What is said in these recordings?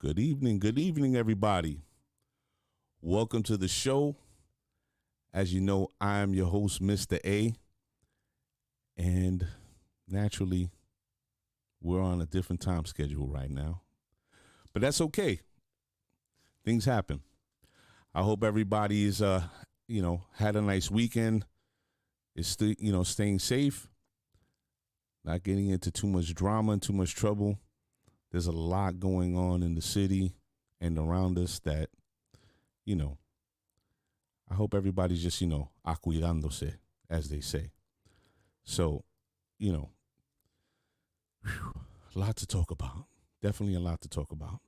Good evening, everybody. Welcome to the show. As you know, I am your host, Mr. A, and naturally, we're on a different time schedule right now, but that's okay. Things happen. I hope everybody's, had a nice weekend. Is still, staying safe, not getting into too much drama and too much trouble. There's a lot going on in the city and around us that, I hope everybody's just, acuidándose, as they say. So, a lot to talk about. Definitely a lot to talk about.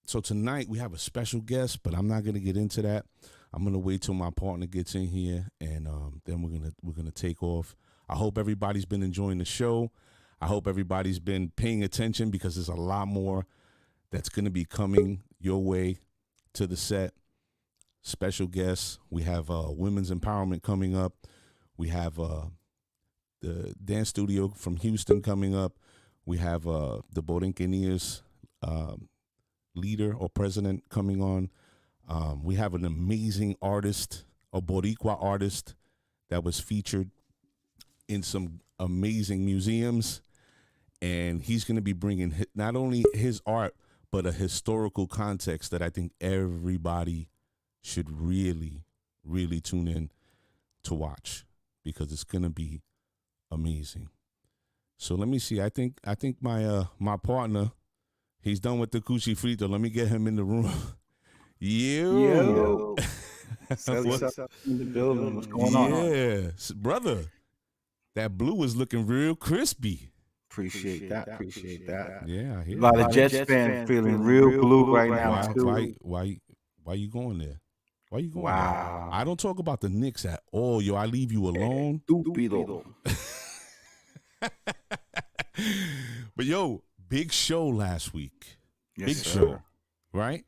So tonight we have a special guest, but I'm not gonna get into that. I'm gonna wait till my partner gets in here, and then we're gonna take off. I hope everybody's been enjoying the show. I hope everybody's been paying attention because there's a lot more that's gonna be coming your way to the set. Special guests. We have women's empowerment coming up. We have the dance studio from Houston coming up. We have the Borinqueniers leader or president coming on. We have an amazing artist, a Boricua artist that was featured in some amazing museums. And he's going to be bringing not only his art, but a historical context that I think everybody should really, really tune in to watch, because it's going to be amazing. So let me see. I think my partner, he's done with the cuchi frito. Let me get him in the room. Yo. What's up in the building? What's going on? Yeah, brother. That blue is looking real crispy. Appreciate that. Yeah, I hear A lot of Jets fans feeling real blue right now. Why you going there? Why you going Wow. there? I don't talk about the Knicks at all, yo. I leave you alone. Stupido. But yo, big show last week. Yes, Big sir. show, right?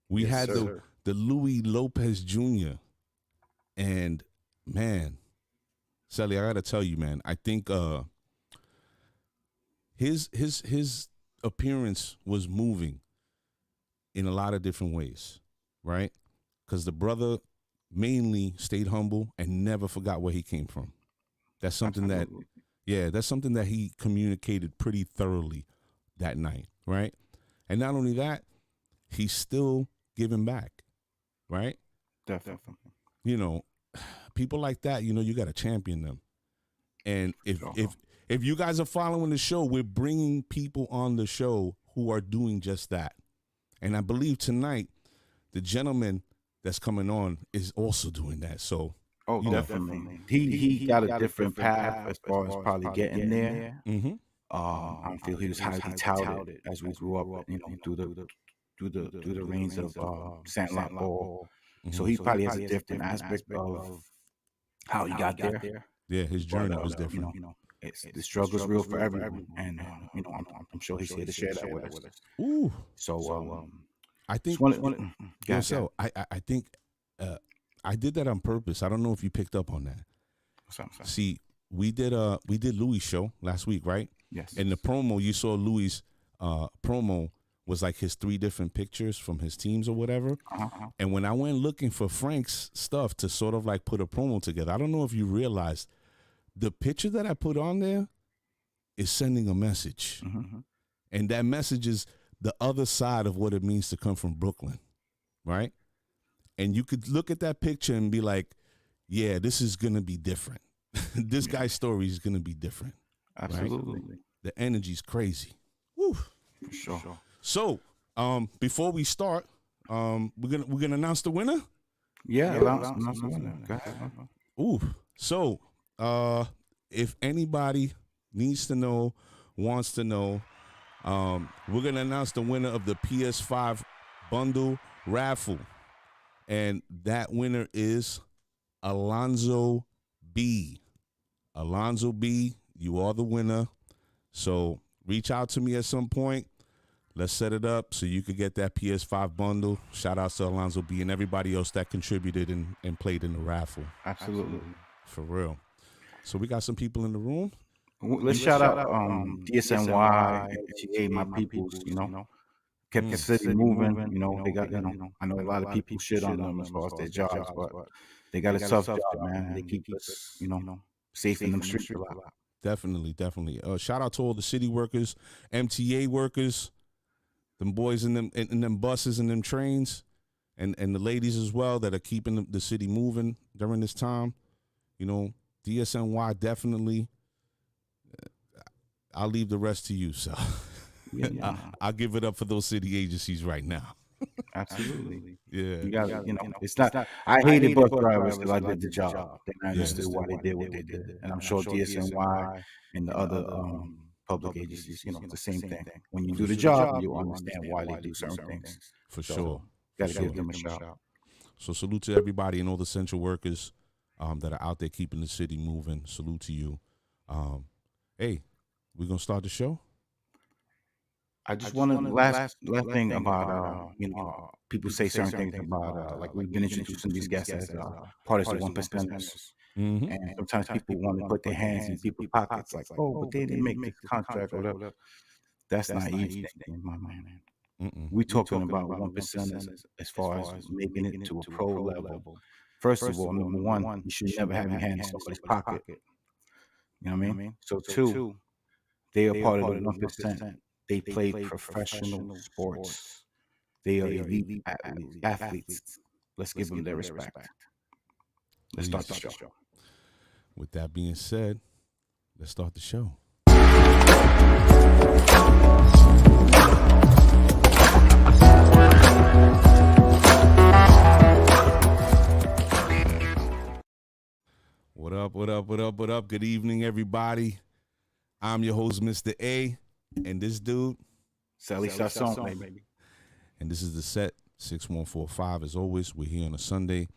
We Yes, had sir. the Louis Lopez Jr. And man, Sally, I gotta tell you, man, I think his appearance was moving in a lot of different ways, right? Because the brother mainly stayed humble and never forgot where he came from. That's something Absolutely. that's something that he communicated pretty thoroughly that night, right? And not only that, he's still giving back, right? Definitely. People like that, you got to champion them. And Sure. if you guys are following the show, we're bringing people on the show who are doing just that. And I believe tonight, the gentleman that's coming on is also doing that. So, Definitely. He got a different path as far as probably getting there. mm-hmm. I feel he was highly touted as we grew up, through the reigns of Saint Laurent Ball. So he probably has a different aspect of how he got there. Yeah, his journey was But, different. The struggle's real for everyone, and I'm sure he's here to share that with us. Ooh. So I think so I think I did that on purpose. I don't know if you picked up on that. See, we did Louis' show last week, right? Yes. And the promo, you saw Louis' promo was like his 3 different pictures from his teams or whatever. Uh-huh. And when I went looking for Frank's stuff to sort of like put a promo together, I don't know if you realized the picture that I put on there is sending a message. Mm-hmm. And that message is the other side of what it means to come from Brooklyn, right? And you could look at that picture and be like, yeah, this is going to be different. This guy's story is going to be different. Absolutely. Right? The energy's crazy. Woo. For sure. So, before we start, we're gonna announce the winner. Yeah. Go ahead. Ooh. So, if anybody needs to know, wants to know, we're gonna announce the winner of the PS5 bundle raffle, and that winner is Alonzo B. Alonzo B, you are the winner. So reach out to me at some point. Let's set it up so you could get that PS5 bundle. Shout out to Alonzo B and everybody else that contributed and played in the raffle. Absolutely. For real. So we got some people in the room. Let's shout out DSNY, MTA, my peoples, kept the city moving. They got, I know a lot of people shit on them as far as their jobs, but they got a tough job, man. They keep us, safe in them streets a lot. Definitely. Shout out to all the city workers, MTA workers, them boys in them buses and them trains, and the ladies as well that are keeping the city moving during this time. DSNY definitely. I'll leave the rest to you, so I'll give it up for those city agencies right now. Absolutely. Yeah. You got to, it's not, I hated bus drivers because I did the job. Then I understood why they did what they did. And I'm sure DSNY and the other public agencies, it's the same thing. When you do the job, you understand why they do certain things. For sure. Got to give them a shout. So salute to everybody and all the essential workers that are out there keeping the city moving. Salute to you. Hey, we're going to start the show? I just want to last thing about people say certain things about like we've been introducing these guests as part of the 1%ers, and sometimes people want to put their hands in people's pockets, like, oh, but they didn't make the contract or whatever. That's naive thinking in my mind. We're talking about 1%ers as far as making it to a pro level. First of all, number one, you should never have your hand in somebody's pocket. You know what I mean? So two, they are part of the 1%. They play professional sports. They are elite athletes. Let's give them their respect. Let's start the show. With that being said, let's start the show. What up? Good evening, everybody. I'm your host, Mr. A, and this dude, Sally Sasson, baby. And this is the set 6145. As always, we're here on a Sunday.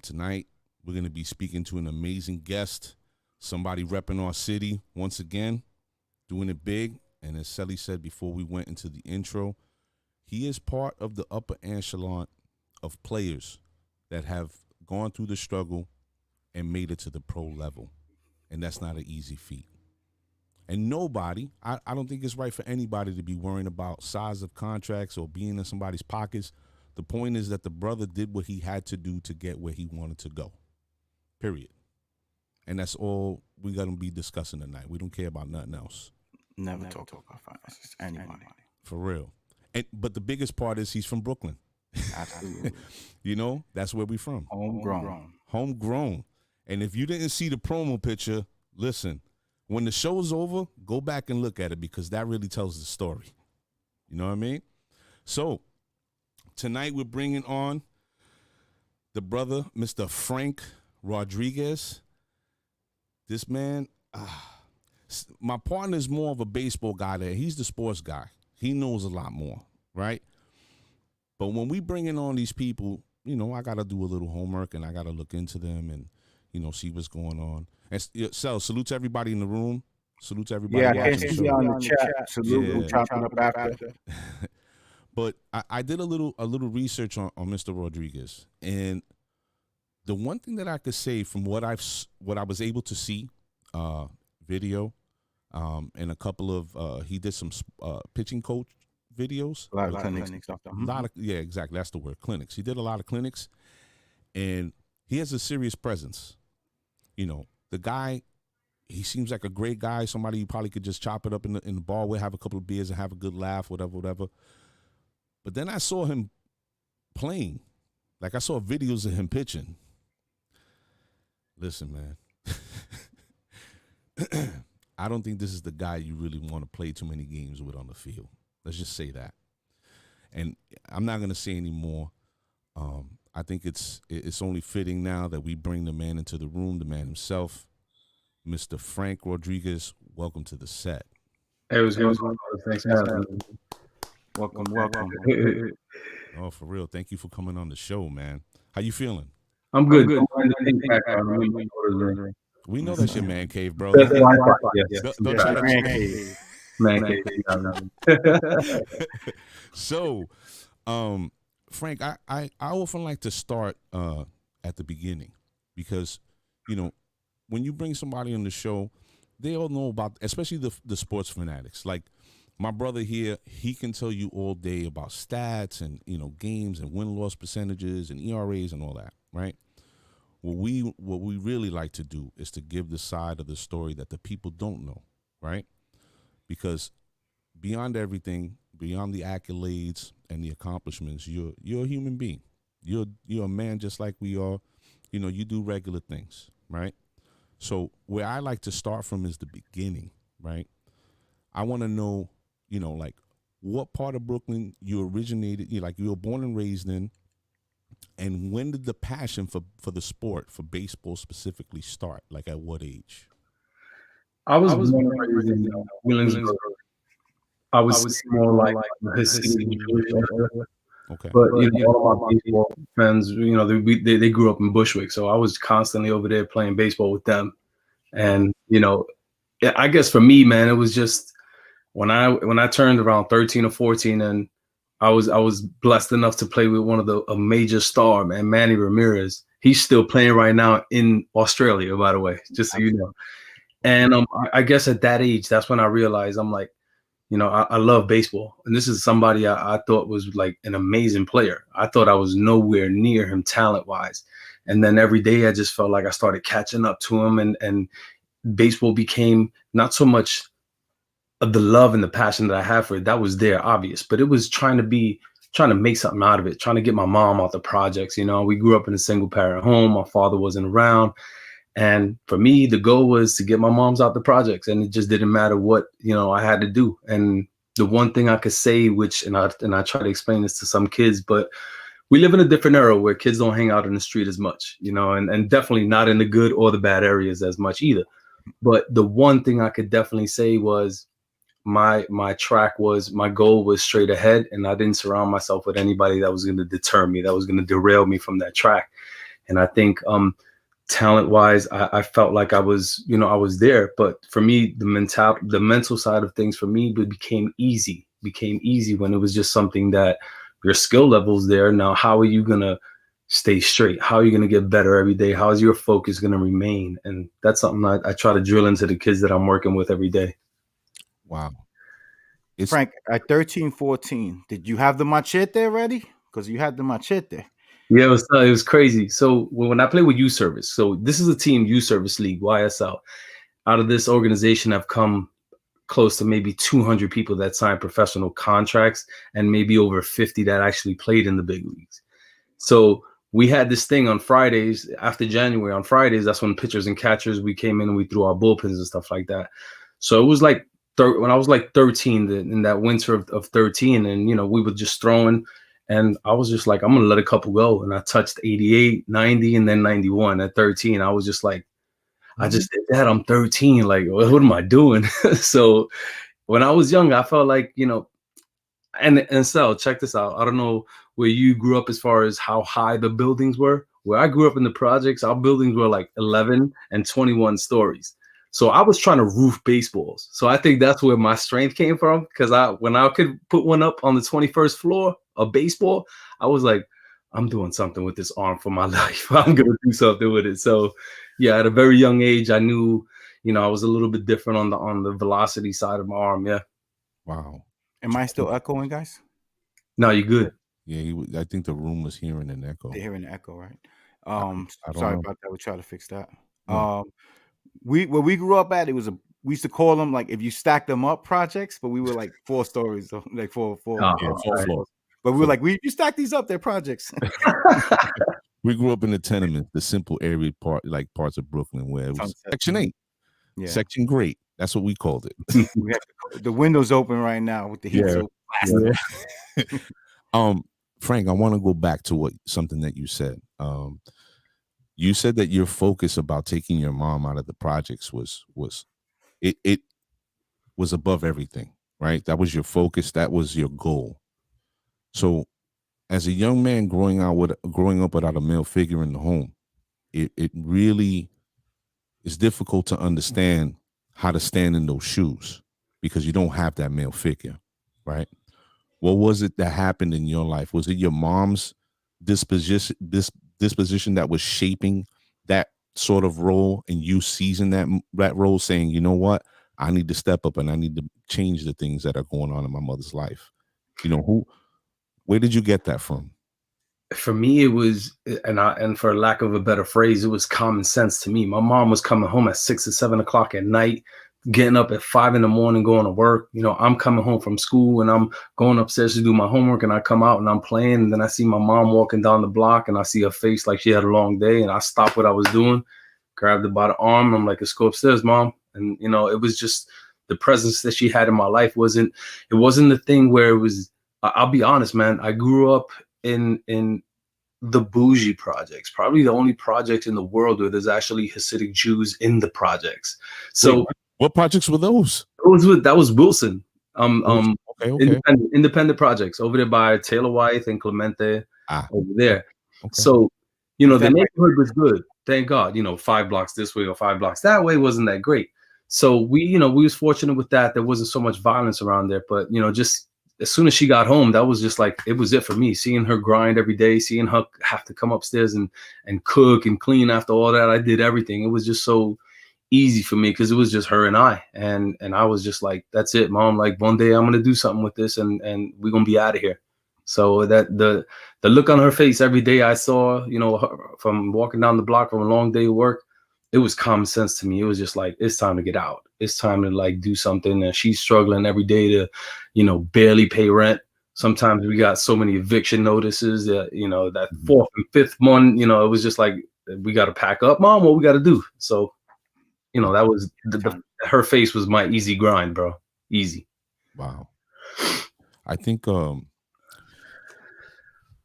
Tonight, we're going to be speaking to an amazing guest, somebody repping our city once again, doing it big. And as Sally said before we went into the intro, he is part of the upper echelon of players that have gone through the struggle and made it to the pro level. And that's not an easy feat. And nobody, I don't think it's right for anybody to be worrying about size of contracts or being in somebody's pockets. The point is that the brother did what he had to do to get where he wanted to go, period. And that's all we're going to be discussing tonight. We don't care about nothing else. Never talk about finances, anybody. For real. But the biggest part is he's from Brooklyn. Absolutely. That's where we from. Homegrown. And if you didn't see the promo picture, listen. When the show's over, go back and look at it because that really tells the story. You know what I mean? So, tonight we're bringing on the brother, Mr. Frank Rodriguez. This man, my partner is more of a baseball guy there. He's the sports guy. He knows a lot more, right? But when we bringing on these people, I got to do a little homework and I got to look into them and, see what's going on. And salute to everybody in the room. Salute to everybody. Yeah, I can see you on the chat. Salute. We'll chop it up after. But I did a little research on Mr. Rodriguez, and the one thing that I could say from what I was able to see, video, and a couple of he did some pitching coach videos. A lot of clinics and stuff. Yeah, exactly. That's the word, clinics. He did a lot of clinics, and he has a serious presence. The guy, he seems like a great guy, somebody you probably could just chop it up in the bar with, have a couple of beers and have a good laugh, whatever. But then I saw him playing. Like, I saw videos of him pitching. Listen, man. I don't think this is the guy you really want to play too many games with on the field. Let's just say that. And I'm not going to say any more. I think it's only fitting now that we bring the man into the room, the man himself, Mr. Frank Rodriguez. Welcome to the set. Hey, what's going on? Thanks for having me. Welcome. Oh, for real. Thank you for coming on the show, man. How you feeling? I'm good. We know that's your man cave, bro. Yes. Don't try to man cave. So, Frank, I often like to start at the beginning because, when you bring somebody on the show, they all know about, especially the sports fanatics. Like my brother here, he can tell you all day about stats and games and win-loss percentages and ERAs and all that, right? What we really like to do is to give the side of the story that the people don't know, right? Because beyond everything, beyond the accolades and the accomplishments, you're a human being. You're a man just like we are. You do regular things, right? So where I like to start from is the beginning, right? I want to know, like what part of Brooklyn you originated, you were born and raised in, and when did the passion for the sport, for baseball specifically, start? Like at what age? I was born and raised in Williamsburg. I would say more like Hasidic Jewish area. Okay. But all of my baseball friends, they grew up in Bushwick, so I was constantly over there playing baseball with them. And I guess for me, man, it was just when I turned around 13 or 14, and I was blessed enough to play with one of a major star, man, Manny Ramirez. He's still playing right now in Australia, by the way, just so you know. And I guess at that age, that's when I realized I'm like, I love baseball. And this is somebody I thought was like an amazing player. I thought I was nowhere near him talent-wise. And then every day I just felt like I started catching up to him, and baseball became not so much of the love and the passion that I have for it. That was there, obvious, but it was trying to make something out of it, trying to get my mom out the projects. We grew up in a single parent home. My father wasn't around. And for me, the goal was to get my mom's out the projects, and it just didn't matter what, I had to do. And the one thing I could say, and I try to explain this to some kids, but we live in a different era where kids don't hang out in the street as much, and definitely not in the good or the bad areas as much either. But the one thing I could definitely say was my goal was straight ahead, and I didn't surround myself with anybody that was going to deter me, that was going to derail me from that track. And I think, talent wise, I felt like I was there, but for me, the mental side of things for me became easy when it was just something that your skill level's there. Now, how are you going to stay straight? How are you going to get better every day? How is your focus going to remain? And that's something I try to drill into the kids that I'm working with every day. Wow. Frank, at 13, 14, did you have the machete ready? Because you had the machete. Yeah, it was crazy. So when I play with Youth Service, so this is a team, Youth Service League, YSL. Out of this organization, I've come close to maybe 200 people that signed professional contracts, and maybe over 50 that actually played in the big leagues. So we had this thing on Fridays after January. On Fridays, that's when pitchers and catchers, we came in and we threw our bullpens and stuff like that. So it was like when I was like 13, in that winter of 13, and we were just throwing. And I was just like, I'm going to let a couple go. And I touched 88, 90, and then 91 at 13. I was just like, I just did that. I'm 13. Like, what am I doing? So when I was young, I felt like, and so check this out. I don't know where you grew up as far as how high the buildings were. Where I grew up in the projects, our buildings were like 11 and 21 stories. So I was trying to roof baseballs. So I think that's where my strength came from. Because when I could put one up on the 21st floor, a baseball, I was like, I'm doing something with this arm for my life. I'm going to do something with it. So yeah, at a very young age, I knew, I was a little bit different on the velocity side of my arm. Yeah. Wow. Am I still echoing, guys? No, you're good. Yeah, I think the room was hearing an echo. They're hearing an echo, right? I don't Sorry know. about that. We'll try to fix that. No. Where we grew up at, we used to call them, like, if you stack them up, projects, but we were like 4 stories, so like four floors. But we were like, you stack these up, they're projects. We grew up in the tenements, the simple area parts of Brooklyn, where it was Section 8, Section Great. That's what we called it. We had the windows open right now with the heat. Frank, I want to go back to something that you said. You said that your focus about taking your mom out of the projects was above everything, right? That was your focus. That was your goal. So as a young man growing up without a male figure in the home, it really is difficult to understand how to stand in those shoes because you don't have that male figure, right? What was it that happened in your life? Was it your mom's disposition that was shaping that sort of role and you seizing that role, saying, you know what, I need to step up and I need to change the things that are going on in my mother's life? You know, where did you get that from? For me, it was, and for lack of a better phrase, it was common sense to me. My mom was coming home at 6 or 7 o'clock at night, getting up at 5 in the morning, going to work. You know, I'm coming home from school and I'm going upstairs to do my homework, and I come out and I'm playing, and then I see my mom walking down the block and I see her face like she had a long day, and I stopped what I was doing, grabbed her by the arm. I'm like, let's go upstairs, Mom. And, you know, it was just the presence that she had in my life wasn't the thing where it was, I'll be honest, man, I grew up in the bougie projects, probably the only projects in the world where there's actually Hasidic Jews in the projects. So wait, what projects were those? That was Wilson. Okay. Independent projects over there by Taylor White and Clemente over there. Okay. So, you know, the neighborhood was good. Thank God, you know, 5 blocks this way or 5 blocks that way wasn't that great. So we was fortunate with that. There wasn't so much violence around there, but, you know, just as soon as she got home, that was just like, it was it for me. Seeing her grind every day, seeing her have to come upstairs and cook and clean after all that. I did everything. It was just so easy for me because it was just her and I. And I was just like, that's it, Mom. Like, one day I'm going to do something with this and we're going to be out of here. So that the look on her face every day I saw, you know, her, from walking down the block from a long day of work, it was common sense to me. It was just like, it's time to get out. It's time to like do something. And she's struggling every day to, you know, barely pay rent. Sometimes we got so many eviction notices that, you know, that 4th and 5th month, you know, it was just like, we got to pack up, Mom, what we got to do. So, you know, that was her face was my easy grind, bro. Easy. Wow. I think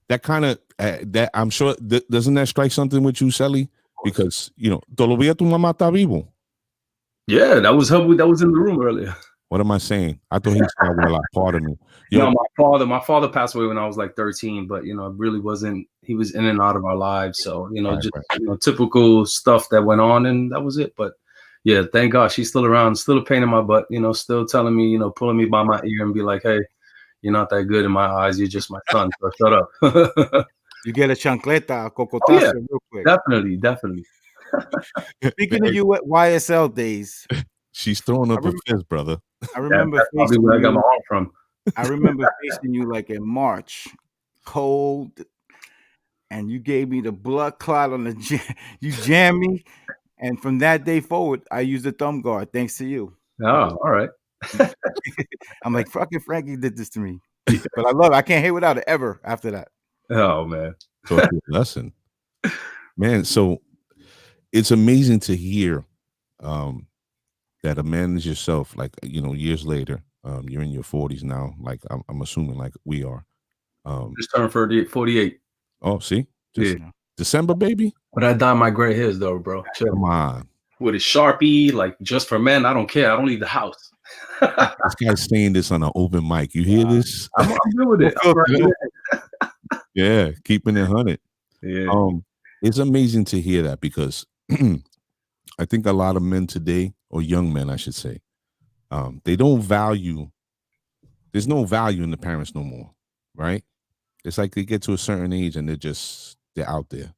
that kind of that I'm sure doesn't that strike something with you, Sally? Because, you know, todavía tu mamá está vivo. Yeah, that was her. That was in the room earlier. What am I saying? I thought he said, well, like, pardon me. No, my father passed away when I was like 13, but, you know, it really wasn't, he was in and out of our lives. So, you know, you know, typical stuff that went on, and that was it. But yeah, thank God she's still around, still a pain in my butt, you know, still telling me, you know, pulling me by my ear and be like, hey, you're not that good in my eyes. You're just my son. So shut up. You get a chancleta, a cocotazo real quick. Definitely. Speaking of you at YSL days, she's throwing up a fist, brother. I remember that's probably where I got my arm from. I remember facing you like in March, cold, and you gave me the blood clot on the you jammed me, and from that day forward, I used the thumb guard thanks to you. Oh, all right. I'm like, fucking Frankie did this to me, but I love it. I can't hate without it ever after that. Oh man, so it's a lesson, man. So it's amazing to hear that a man as yourself, like, you know, years later, you're in your 40s now, like I'm assuming like we are. Just turned 48. Oh, see? Just December, baby? But I dye my gray hairs though, bro. Chill. Come on. With a Sharpie, like just for men, I don't care. I don't leave the house. This guy's saying this on an open mic. You hear this? I'm good with it. Yeah, keeping it 100. Yeah. It's amazing to hear that because I think a lot of men today, or young men, I should say, they don't value. There's no value in the parents no more, right? It's like they get to a certain age and they're out there,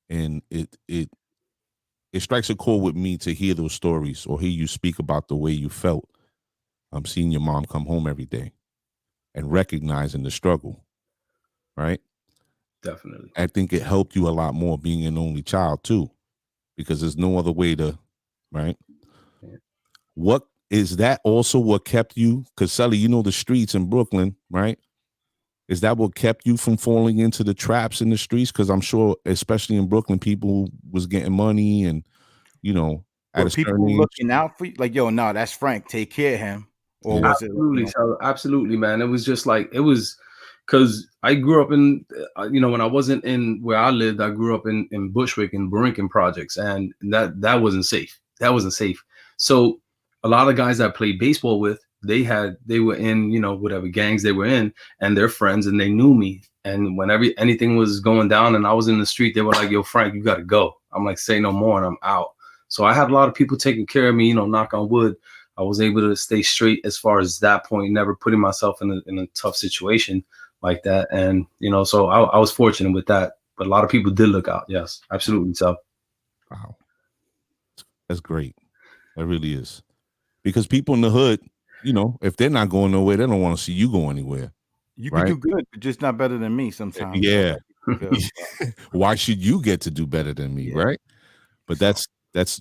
and it strikes a chord with me to hear those stories or hear you speak about the way you felt. Seeing your mom come home every day and recognizing the struggle, right? Definitely. I think it helped you a lot more being an only child too, because there's no other way to, right? Yeah. What is that also what kept you? Because Sully, you know the streets in Brooklyn, right? Is that what kept you from falling into the traps in the streets? Because I'm sure, especially in Brooklyn, people was getting money and, you know, at a people certain age, looking out for you, like, yo, no, that's Frank. Take care of him. Or was absolutely, it? So absolutely, man. It was just like it was because I grew up in, you know, when I wasn't in where I lived, I grew up in Bushwick and Borinquen projects, and that wasn't safe. That wasn't safe. So a lot of guys I played baseball with, they were in, you know, whatever gangs they were in, and they're friends, and they knew me. And whenever anything was going down and I was in the street, they were like, yo, Frank, you got to go. I'm like, say no more, and I'm out. So I had a lot of people taking care of me, you know, knock on wood. I was able to stay straight as far as that point, never putting myself in a tough situation like that. And, you know, so I was fortunate with that. But a lot of people did look out. Yes, absolutely. So. Wow. That's great. That really is. Because people in the hood, you know, if they're not going nowhere, they don't want to see you go anywhere. You could Right? do good, but just not better than me sometimes. Yeah. Feel. Why should you get to do better than me? Yeah. Right. But that's that's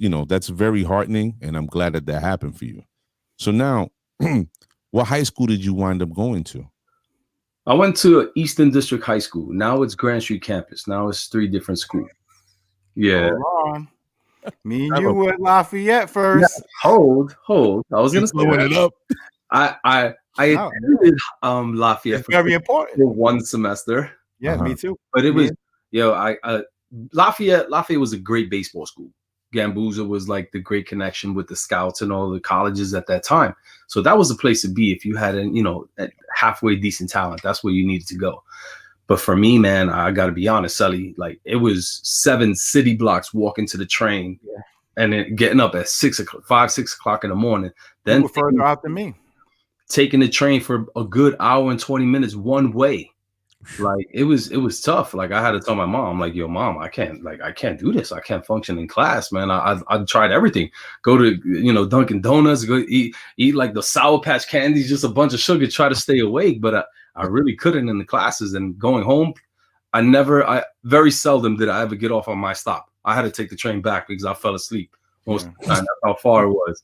very heartening, and I'm glad that happened for you. So now, what high school did you wind up going to? I went to Eastern District High School. Now it's Grand Street campus. Now it's 3 different schools. Yeah. Hold on. Me and you were at Lafayette first. Yeah, hold. I was gonna say blowing it up. I attended Lafayette It's very important. for 1 semester. Yeah, me too. But it was Lafayette was a great baseball school. Gambuza was like the great connection with the scouts and all the colleges at that time. So that was the place to be if you had a halfway decent talent. That's where you needed to go. But for me, man, I got to be honest, Sully, like it was 7 city blocks walking to the train and then getting up at 6 o'clock in the morning. Then you were further out than me. Taking the train for a good hour and 20 minutes one way. Like it was tough. Like I had to tell my mom, like, yo, mom, I can't do this. I can't function in class, man. I tried everything. Go to, Dunkin' Donuts, go eat like the Sour Patch candies, just a bunch of sugar, try to stay awake. But I really couldn't in the classes. And going home, I very seldom did I ever get off on my stop. I had to take the train back because I fell asleep most of the time. That's how far it was.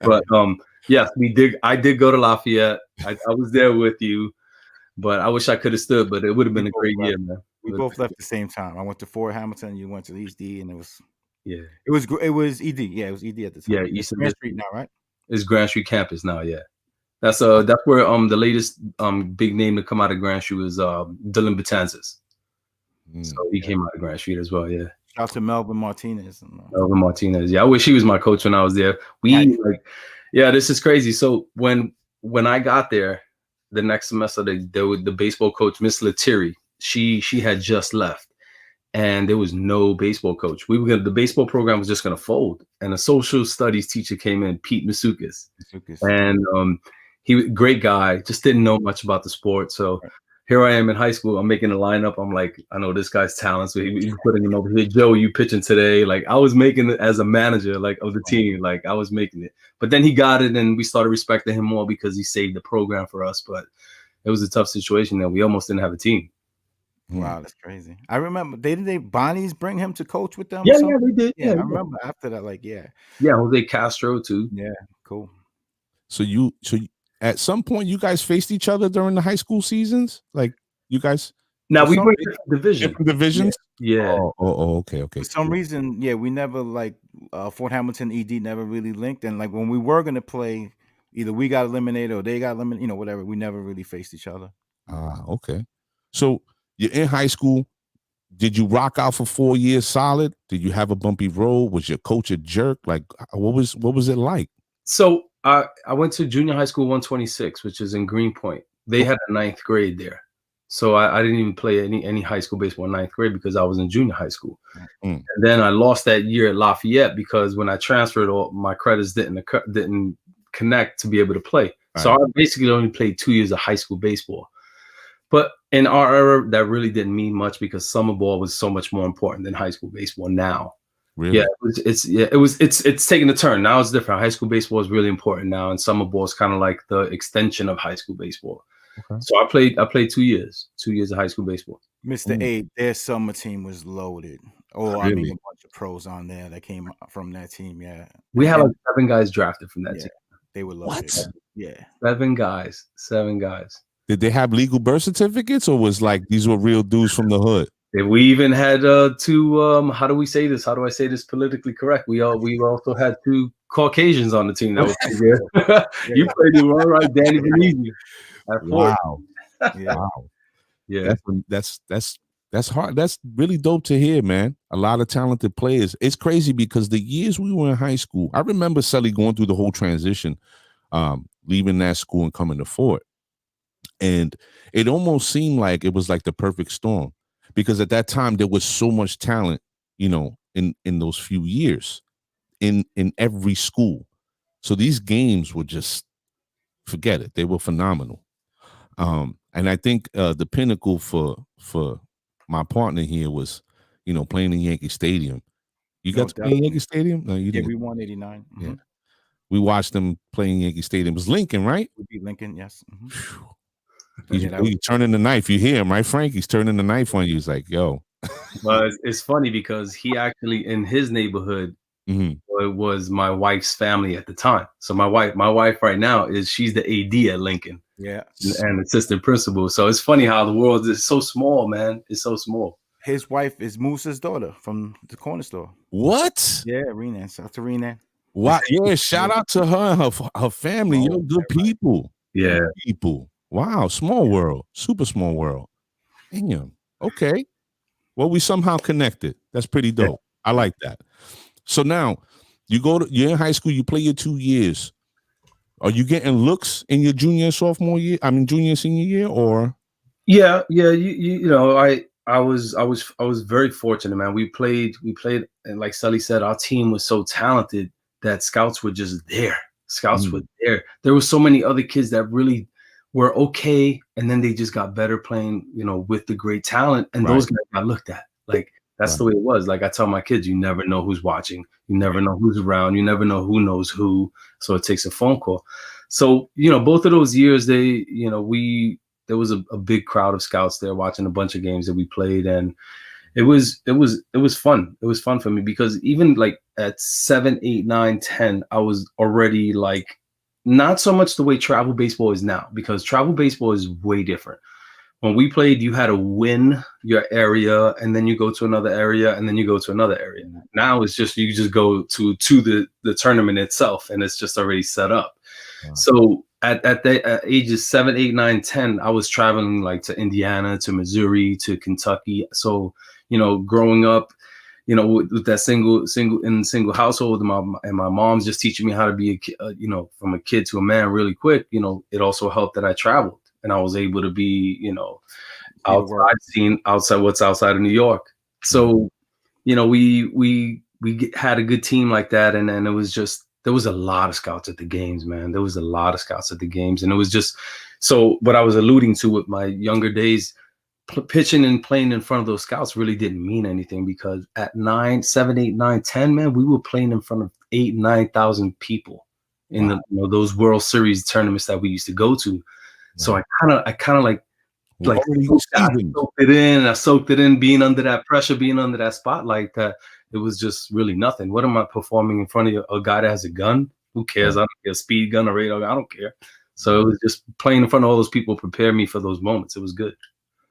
But yes, I did go to Lafayette. I was there with you. But I wish I could have stood, but it would have been a great year, man. We both left at the same time. I went to Fort Hamilton, you went to East D, and it was ED. Yeah, it was ED at the time. Yeah, East Grand Street now, right? It's Grand Street campus now, yeah. That's where the latest big name to come out of Grand Street was Dylan Betances. So he came out of Grand Street as well, yeah. Shout out to Melvin Martinez. Melvin Martinez. Yeah, I wish he was my coach when I was there. This is crazy. So when I got there, the next semester, the baseball coach, Miss Lettieri, she had just left, and there was no baseball coach. The baseball program was just gonna fold, and a social studies teacher came in, Pete Masukis. And he was a great guy, just didn't know much about the sport. So here I am in high school. I'm making a lineup. I'm like, I know this guy's talent, so he putting him over here. Joe, you pitching today? Like I was making it as a manager, like of the team. Like I was making it. But then he got it, and we started respecting him more because he saved the program for us. But it was a tough situation that we almost didn't have a team. Wow, that's crazy. I remember Bonnie's bring him to coach with them? Yeah, they did. Yeah, I remember after that, Yeah, Jose Castro too. Yeah, cool. So at some point you guys faced each other during the high school seasons? Like you guys? Now we were different divisions. Yeah. Oh, okay. For some reason, we never Fort Hamilton ED never really linked, and like when we were gonna play, either we got eliminated or they got eliminated, whatever. We never really faced each other. Okay. So you're in high school. Did you rock out for 4 years solid? Did you have a bumpy road? Was your coach a jerk? Like what was it like? So I went to junior high school 126, which is in Greenpoint. They had a 9th grade there. So I didn't even play any high school baseball in 9th grade because I was in junior high school. And then I lost that year at Lafayette because when I transferred, all my credits didn't connect to be able to play. So I basically only played 2 years of high school baseball. But in our era, that really didn't mean much because summer ball was so much more important than high school baseball now. Really? Yeah, it's taking a turn. Now it's different. High school baseball is really important now, and summer ball is kind of like the extension of high school baseball. Okay. So I played 2 years of high school baseball. Mr. A, their summer team was loaded. Oh, really? I mean, a bunch of pros on there that came from that team. Yeah, we had like 7 guys drafted from that team. They were loaded. What? Yeah, 7 guys. Did they have legal birth certificates, or was like these were real dudes from the hood? We even had 2. How do we say this? How do I say this politically correct? We also had 2 Caucasians on the team that was there. You played it all right, Danny Venezia. Wow. Yeah. That's hard. That's really dope to hear, man. A lot of talented players. It's crazy because the years we were in high school, I remember Sully going through the whole transition, leaving that school and coming to Fort. And it almost seemed like it was like the perfect storm because at that time there was so much talent, in those few years in every school. So these games were just, forget it. They were phenomenal. And I think the pinnacle for my partner here was, playing in Yankee Stadium You No, got to play in definitely. Yankee Stadium? No, you Yeah, didn't. we won 89. Yeah. We watched them playing Yankee Stadium. It was Lincoln, right? We beat Lincoln, yes. He's, Yeah, that was he's turning the knife. You hear him, right, Frank? He's turning the knife on you. He's like, yo. Well, it's funny because he actually in his neighborhood it was my wife's family at the time. So my wife right now she's the AD at Lincoln. Yeah. And assistant principal. So it's funny how the world is so small, man. It's so small. His wife is Moose's daughter from the corner store. What? Yeah, Renan. Shout out to Renan. Wow. Yeah, shout out to her and her family. Yo, good people. Yeah. Good people. Wow, small world. Super small world. Damn. Okay. Well, we somehow connected. That's pretty dope. I like that. So now you're in high school, you play your 2 years. Are you getting looks in your junior and sophomore year? I mean, junior and senior year, or? Yeah. You know, I was very fortunate, man. We played, and like Sully said, our team was so talented that scouts were just there. Scouts were there. There were so many other kids that really were okay, and then they just got better playing, you know, with the great talent, and those guys got looked at. Like that's the way it was. Like I tell my kids, you never know who's watching, you never know who's around, you never know who knows who. So it takes a phone call. So you know, both of those years, there was a big crowd of scouts there watching a bunch of games that we played, and it was fun. It was fun for me because even like at 7, 8, 9, 10, I was already like not so much the way travel baseball is now, because travel baseball is way different. When we played, you had to win your area, and then you go to another area, and then you go to another area. Now it's just you just go to the tournament itself, and it's just already set up. So at ages 7, 8, 9, 10, I was traveling like to Indiana, to Missouri, to Kentucky. So, you know, growing up, you know, with that single household, and my mom's just teaching me how to be you know, from a kid to a man really quick. You know, it also helped that I traveled and I was able to be, you know, outside what's outside of New York. So, you know, we had a good team like that, and then it was just. There was a lot of scouts at the games, man. There was a lot of scouts at the games. And it was just, so what I was alluding to with my younger days, pitching and playing in front of those scouts really didn't mean anything, because at 7, 8, 9, 10, man, we were playing in front of 8,000, 9,000 people in the, you know, those World Series tournaments that we used to go to. So I kind of like I soaked it in, being under that pressure, being under that spotlight, that it was just really nothing. What am I performing in front of a guy that has a gun? Who cares? I don't care, a speed gun or radar. I don't care. So it was just playing in front of all those people prepared me for those moments. It was good.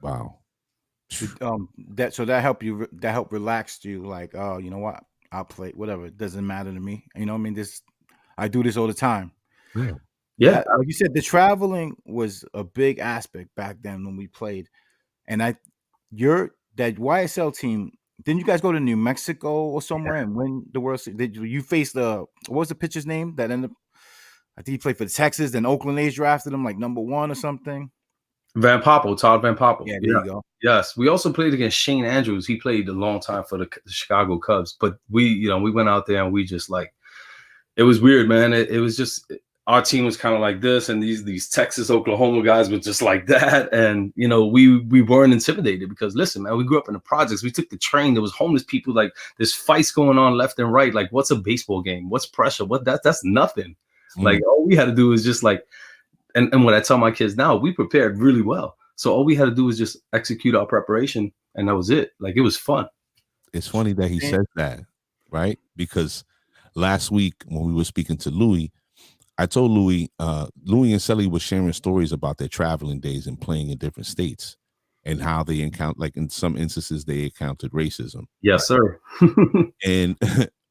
Wow. That helped relax you. Like, oh, you know what? I'll play whatever. It doesn't matter to me. You know what I mean? I do this all the time. Yeah. Like you said, the traveling was a big aspect back then when we played. And that YSL team, didn't you guys go to New Mexico or somewhere and win the World Series? Did you face what was the pitcher's name that ended up? I think he played for Texas, then Oakland A's drafted him like #1 or something. Todd Van Poppel. Yeah, there you go. Yes, we also played against Shane Andrews. He played a long time for the Chicago Cubs, but we went out there and we just like, it was weird, man. It was just, our team was kind of like this, and these Texas, Oklahoma guys were just like that. And, you know, we weren't intimidated because, listen, man, we grew up in the projects. We took the train. There was homeless people. Like, there's fights going on left and right. Like, what's a baseball game? What's pressure? That's nothing. Like, all we had to do is just like, and what I tell my kids now, we prepared really well. So all we had to do was just execute our preparation, and that was it. Like, it was fun. It's funny that he says that, right? Because last week when we were speaking to Louis, I told Louis and Sully were sharing stories about their traveling days and playing in different states and how they encountered, like in some instances, they encountered racism. Yes, sir. And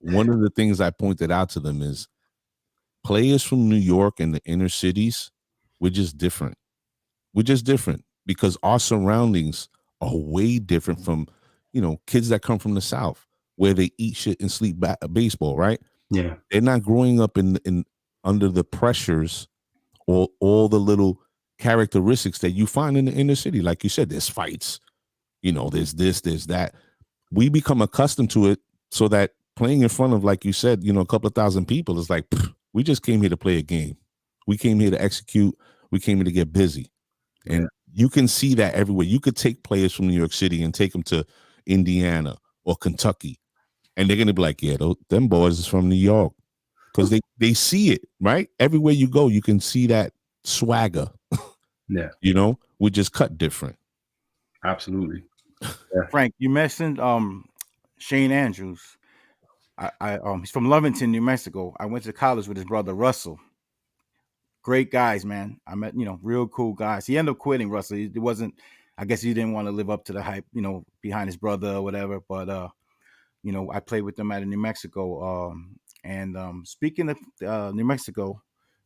one of the things I pointed out to them is players from New York and the inner cities, we're just different. We're just different because our surroundings are way different from, you know, kids that come from the South where they eat shit and sleep baseball, right? Yeah. They're not growing up in under the pressures or all the little characteristics that you find in the inner city. Like you said, there's fights, you know, there's this, there's that. We become accustomed to it so that playing in front of, like you said, you know, a couple of thousand people is like, we just came here to play a game. We came here to execute. We came here to get busy. And you can see that everywhere. You could take players from New York City and take them to Indiana or Kentucky, And they're gonna be like, yeah, them boys is from New York, because they see it, right? Everywhere you go, you can see that swagger. Yeah, You know, we just cut different. absolutely. Yeah. Frank, you mentioned Shane Andrews. He's from Lovington, New Mexico. I went to college with his brother Russell. Great guys, man. I met, real cool guys. He ended up quitting, Russell. It wasn't, I guess he didn't want to live up to the hype, behind his brother or whatever. But I played with them out of New Mexico. Speaking of New Mexico,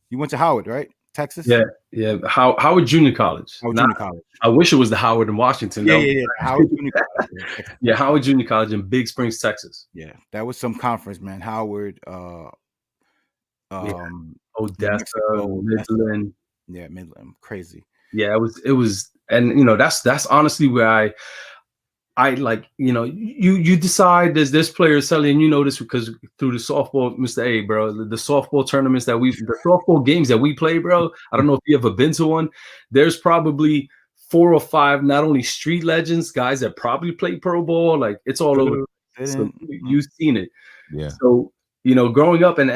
you went to Howard, right? Texas? Yeah. Howard Junior College. Junior College. I wish it was the Howard in Washington. Yeah. Howard Junior College. Yeah, Howard Junior College in Big Springs, Texas. Yeah, that was some conference, man. Howard, Odessa, Midland. Yeah, Midland. Crazy. Yeah, it was, and that's honestly where I like, you decide there's players selling, this because through the softball, Mr. A, bro, the softball tournaments the softball games that we play, bro. I don't know if you ever been to one. There's probably 4 or 5, not only street legends, guys that probably play pro ball. Like, it's all over. So you've seen it. Yeah. So, growing up and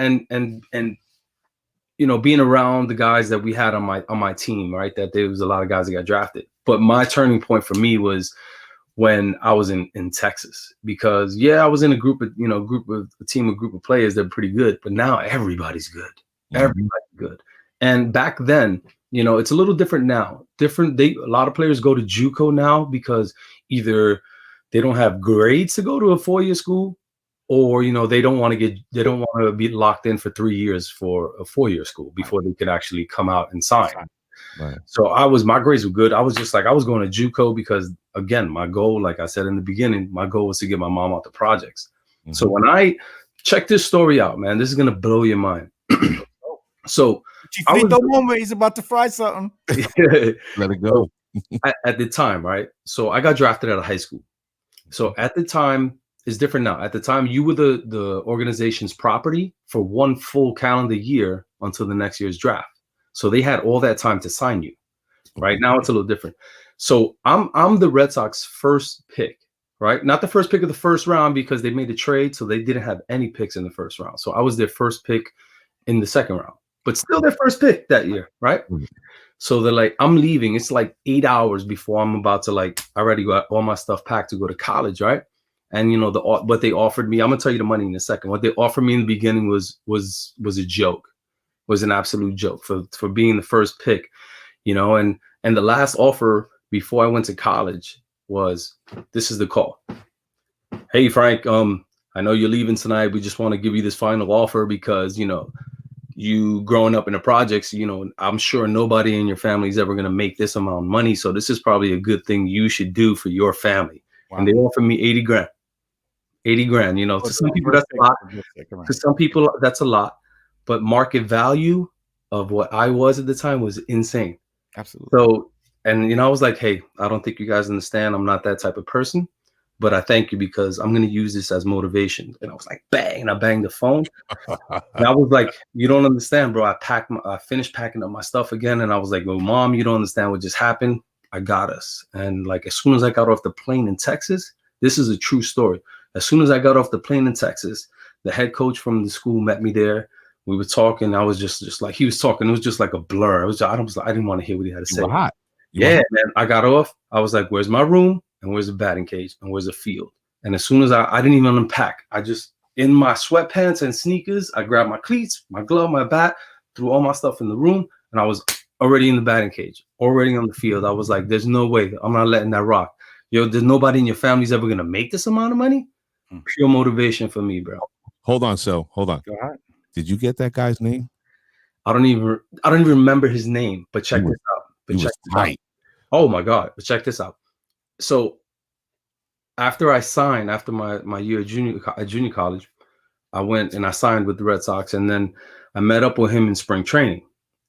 being around the guys that we had on my team, right? That there was a lot of guys that got drafted. But my turning point for me was when I was in Texas, because I was in a group of players that are pretty good, but now everybody's good. Mm-hmm. Everybody's good. And back then, it's a little different now. A lot of players go to JUCO now because either they don't have grades to go to a 4-year school, or they don't want to be locked in for 3 years for a 4-year school before they could actually come out and sign. Right. So my grades were good. I was just like, I was going to JUCO because, again, my goal, like I said in the beginning, my goal was to get my mom out the projects. Mm-hmm. So when I check this story out, man, this is going to blow your mind. So he's about to fry something. Let it go. at the time, right? So I got drafted out of high school. So at the time, it's different now. At the time, you were the organization's property for 1 full calendar year until the next year's draft. So they had all that time to sign you. Right now, it's a little different. So I'm the Red Sox first pick, right? Not the first pick of the first round because they made a trade, so they didn't have any picks in the first round. So I was their first pick in the second round, but still their first pick that year, right? Mm-hmm. So they're like, I'm leaving. It's like 8 hours before I'm about to I already got all my stuff packed to go to college, right? And what they offered me, I'm gonna tell you the money in a second. What they offered me in the beginning was a joke. Was an absolute joke for being the first pick, and the last offer before I went to college was, this is the call. Hey, Frank, I know you're leaving tonight. We just want to give you this final offer because, you growing up in the projects, I'm sure nobody in your family is ever going to make this amount of money. So this is probably a good thing you should do for your family. Wow. And they offered me 80 grand, to some people, that's a lot. To some people, that's a lot. But market value of what I was at the time was insane. Absolutely. So, and I was like, hey, I don't think you guys understand. I'm not that type of person, but I thank you because I'm going to use this as motivation. And I was like, bang, and I banged the phone. And I was like, you don't understand, bro. I finished packing up my stuff again. And I was like, well, Mom, you don't understand what just happened. I got us. And as soon as I got off the plane in Texas, this is a true story. As soon as I got off the plane in Texas, the head coach from the school met me there. We were talking. I was just like, he was talking. It was just like a blur. I didn't want to hear what he had to say. You were hot. Man. I got off. I was like, where's my room? And where's the batting cage? And where's the field? And as soon as I didn't even unpack, I just, in my sweatpants and sneakers, I grabbed my cleats, my glove, my bat, threw all my stuff in the room. And I was already in the batting cage, already on the field. I was like, there's no way. I'm not letting that rock. There's nobody in your family's ever going to make this amount of money. Pure motivation for me, bro. Hold on, Sil. Hold on. Go ahead. Did you get that guy's name? I don't even remember his name, but check this out. Oh my God. But check this out. So after my year at junior college, I went and I signed with the Red Sox, and then I met up with him in spring training.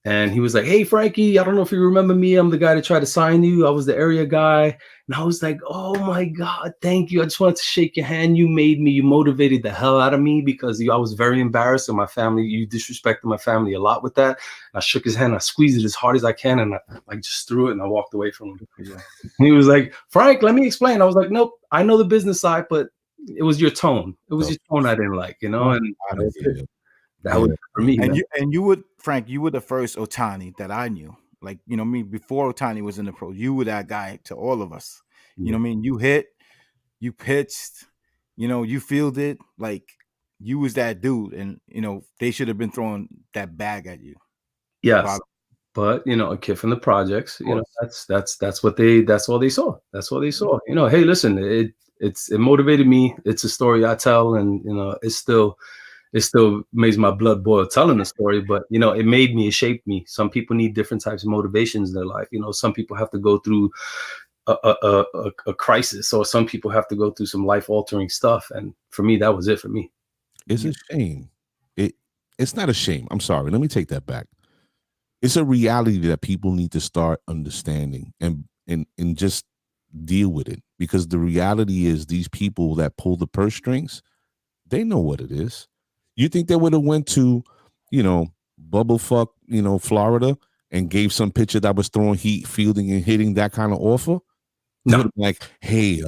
And he was like, hey, Frankie, I don't know if you remember me. I'm the guy that tried to sign you. I was the area guy. And I was like, oh, my God, thank you. I just wanted to shake your hand. You motivated the hell out of me because I was very embarrassed. And my family, you disrespected my family a lot with that. And I shook his hand. I squeezed it as hard as I can. And I just threw it and I walked away from him. Yeah. He was like, Frank, let me explain. I was like, nope, I know the business side, but it was your tone. It was your tone I didn't like, and that was it. That was for me. And you would, Frank, you were the first Otani that I knew. Like, before Otani was in the pro, you were that guy to all of us. You know what I mean? You hit, you pitched, you fielded, like you was that dude, and they should have been throwing that bag at you. Yes, but a kid from the projects, that's all they saw. That's all they saw. Hey, listen, it motivated me. It's a story I tell, and it still makes my blood boil telling the story. But it made me, it shaped me. Some people need different types of motivations in their life. Some people have to go through a crisis, or some people have to go through some life altering stuff. And for me, that was it for me. It's a shame. It's not a shame. I'm sorry. Let me take that back. It's a reality that people need to start understanding and just deal with it, because the reality is these people that pull the purse strings, they know what it is. You think they would have went to, bubblefuck, Florida and gave some pitcher that was throwing heat, fielding and hitting that kind of offer? No. Like, hey,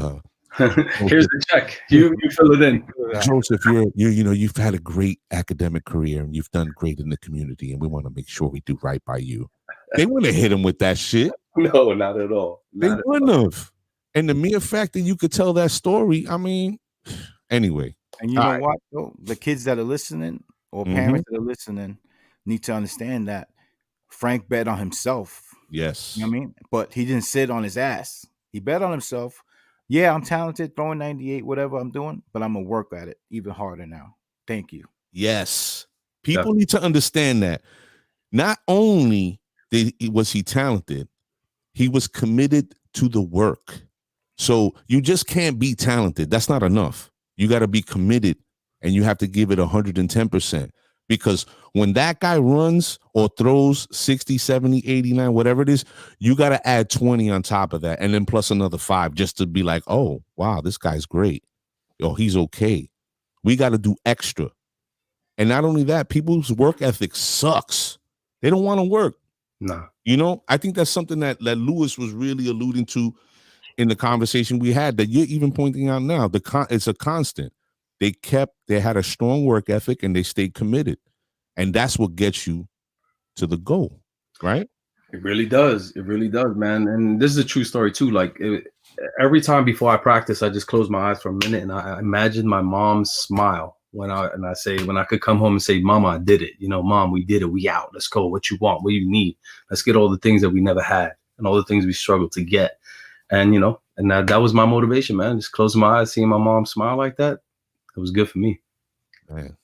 here's the check. You fill it in. Joseph, you've had a great academic career and you've done great in the community, and we want to make sure we do right by you. They wouldn't have hit him with that shit. No, not at all. They wouldn't have. And the mere fact that you could tell that story, I mean, anyway. And you know what, though? The kids that are listening, or parents that are listening, need to understand that Frank bet on himself. Yes. You know what I mean? But he didn't sit on his ass. He bet on himself. Yeah, I'm talented, throwing 98, whatever I'm doing, but I'm going to work at it even harder now. Thank you. Yes. People need to understand that. Not only was he talented, he was committed to the work. So you just can't be talented. That's not enough. You got to be committed, and you have to give it 110%. Because when that guy runs or throws 60, 70, 89, whatever it is, you got to add 20 on top of that, and then plus another 5 just to be like, oh, wow, this guy's great. Oh, he's okay. We got to do extra. And not only that, people's work ethic sucks. They don't want to work. No. I think that's something that Lewis was really alluding to in the conversation we had, that you're even pointing out now. It's a constant. They had a strong work ethic, and they stayed committed. And that's what gets you to the goal, right? It really does. It really does, man. And this is a true story too. Like every time before I practice, I just close my eyes for a minute and I imagine my mom's smile when I could come home and say, Mama, I did it. Mom, we did it. We out. Let's go. What you want? What do you need? Let's get all the things that we never had and all the things we struggled to get. And, and that was my motivation, man. Just closing my eyes, seeing my mom smile like that. It was good for me. Man.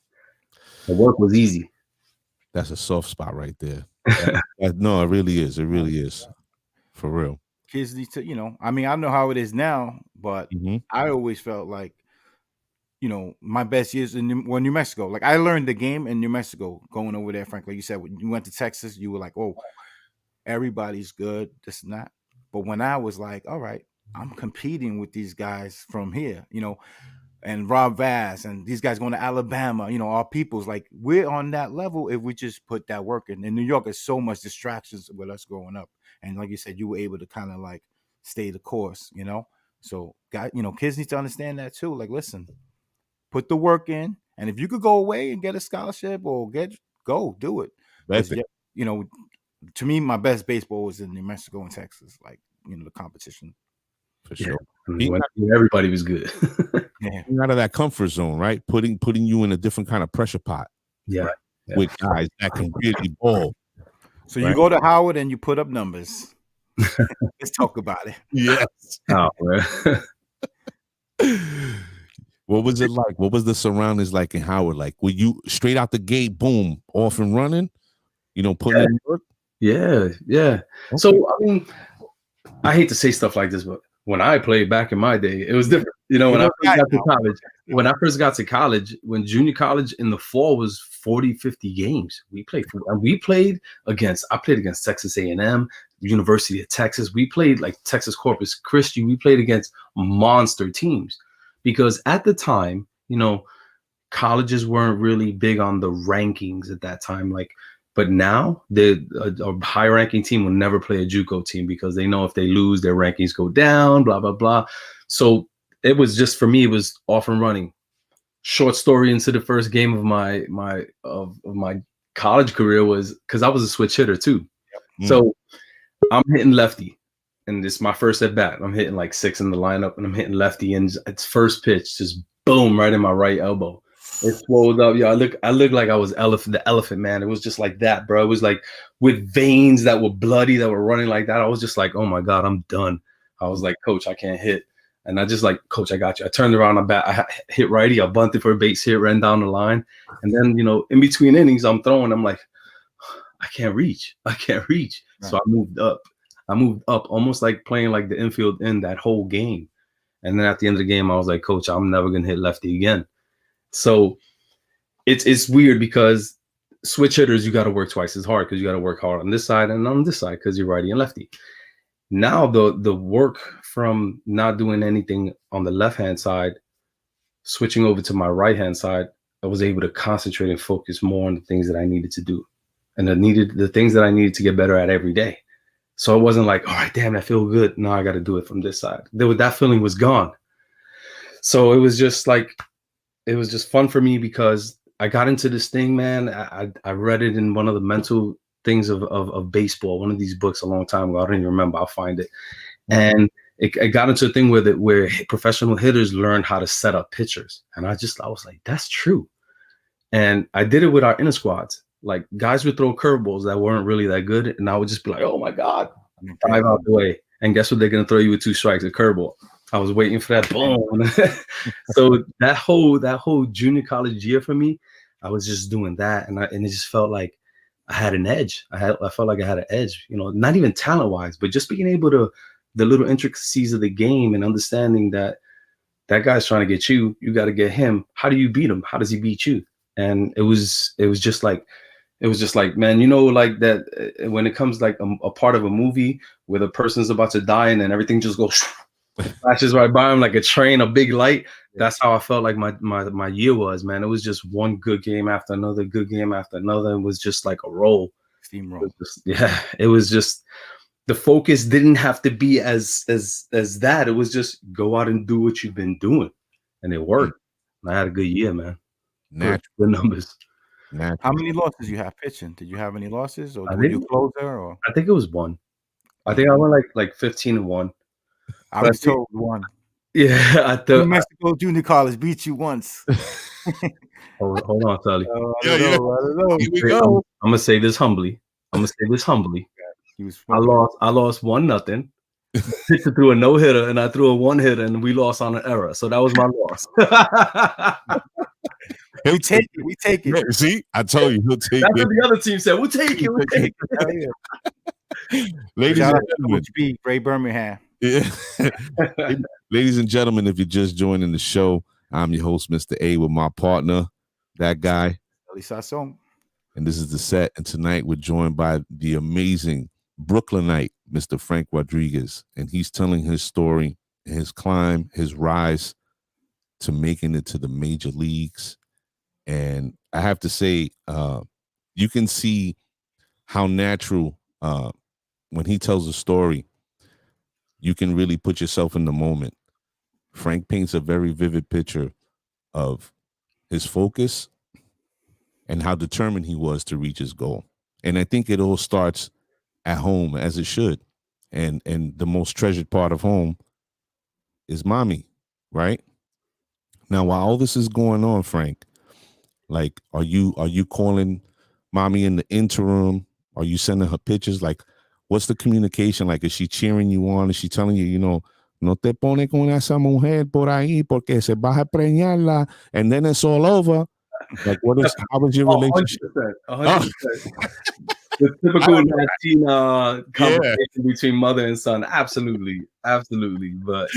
The work was easy. That's a soft spot right there. No, it really is. It really is. For real. Kids need to, I mean, I don't know how it is now, but I always felt like, my best years in New Mexico. Like, I learned the game in New Mexico going over there, Frank. Like you said, when you went to Texas, you were like, oh, everybody's good, this and that. But when I was like, all right, I'm competing with these guys from here, and Rob Vaz and these guys going to Alabama, our people's like, we're on that level if we just put that work in. In New York, there's so much distractions with us growing up. And like you said, you were able to kind of like stay the course, So, kids need to understand that too. Like, listen, put the work in. And if you could go away and get a scholarship or go do it. To me, my best baseball was in New Mexico and Texas, like, the competition. For sure. Everybody was good. Out of that comfort zone, right? Putting you in a different kind of pressure pot. Yeah. With guys that can really ball. So you go to Howard and you put up numbers. Let's talk about it. Yes. Oh, What was it like? What was the surroundings like in Howard? Like, were you straight out the gate, boom, off and running? Putting in work? Yeah. Okay. So, I mean, I hate to say stuff like this, but when I played back in my day, it was different. When I first got to college, when junior college in the fall was 40, 50 games, I played against Texas A&M, University of Texas. We played like Texas Corpus Christi. We played against monster teams because at the time, colleges weren't really big on the rankings at that time. But now a high-ranking team will never play a JUCO team because they know if they lose, their rankings go down, blah, blah, blah. So it was just for me. It was off and running. Short story into the first game of my college career was because I was a switch hitter too. So I'm hitting lefty, and it's my first at bat. I'm hitting like 6 in the lineup, and I'm hitting lefty, and it's first pitch, just boom, right in my right elbow. It swelled up. Yeah, I look like I was the elephant man. It was just like that, bro. It was like with veins that were bloody, that were running like that. I was just like, oh my God, I'm done. I was like, Coach, I can't hit. And I just like, Coach, I got you. I turned around, I hit righty, I bunted for a base hit, ran down the line. And then, in between innings, I'm throwing, I'm like, I can't reach. Right. So I moved up almost like playing like the infield in that whole game. And then at the end of the game, I was like, Coach, I'm never going to hit lefty again. So it's weird because switch hitters, you got to work twice as hard because you got to work hard on this side and on this side because you're righty and lefty. Now the work from not doing anything on the left-hand side, switching over to my right-hand side, I was able to concentrate and focus more on the things that I needed to do. And the things that I needed to get better at every day. So it wasn't like, all right, damn, I feel good. No, I got to do it from this side. That feeling was gone. So it was just fun for me because I got into this thing, man. I read it in one of the mental things of baseball, one of these books a long time ago. I don't even remember. I'll find it. And it got into a thing where professional hitters learned how to set up pitchers. And I was like, that's true. And I did it with our inner squads. Like guys would throw curveballs that weren't really that good. And I would just be like, oh my God, dive out the way. And guess what? They're going to throw you with 2 strikes, a curveball. I was waiting for that boom. So that whole junior college year for me, I was just doing that. And it just felt like I had an edge. I felt like I had an edge, not even talent wise, but just being able to, the little intricacies of the game and understanding that guy's trying to get you, you got to get him. How do you beat him? How does he beat you? And it was just like, man, like that when it comes like a part of a movie where the person's about to die and then everything just goes flashes right by him like a train, a big light. That's how I felt like my year was, man. It was just one good game after another, good game after another. It was just like a roll. Steamroll. It was just the focus didn't have to be as that. It was just go out and do what you've been doing, and it worked. And I had a good year, man. Good numbers. How many losses you have pitching? Did you have any losses, or were you a closer? Or I think it was 1. I think I went like 15-1. I was told 1. Yeah, I thought New Mexico Junior College beat you once. hold on, Tully. I don't know. Here we go. I'm gonna say this humbly. I lost 1-0. Pitcher threw a no-hitter, and I threw a 1-hitter, and we lost on an error. So that was my loss. We take it. Yeah, see, I told you he'll take That's it. what the other team said. We'll take it. Ladies and gentlemen, Ray Birmingham. Yeah. Ladies and gentlemen, if you're just joining the show, I'm your host, Mr. A, with my partner, that guy. And this is The Set. And tonight we're joined by the amazing Brooklynite, Mr. Frank Rodriguez. And he's telling his story, his climb, his rise to making it to the major leagues. And I have to say, you can see how natural, when he tells a story, you can really put yourself in the moment. Frank paints a very vivid picture of his focus and how determined he was to reach his goal. And I think it all starts at home, as it should. And the most treasured part of home is mommy, right? Now, while all this is going on, Frank, like, are you calling mommy in the interim? Are you sending her pictures? Like, what's the communication like? Is she cheering you on? Is she telling you, no te pone con esa mujer por ahí porque se va a preñarla and then it's all over? Like, how was your relationship? 100%. The typical Latina conversation between mother and son. Absolutely. But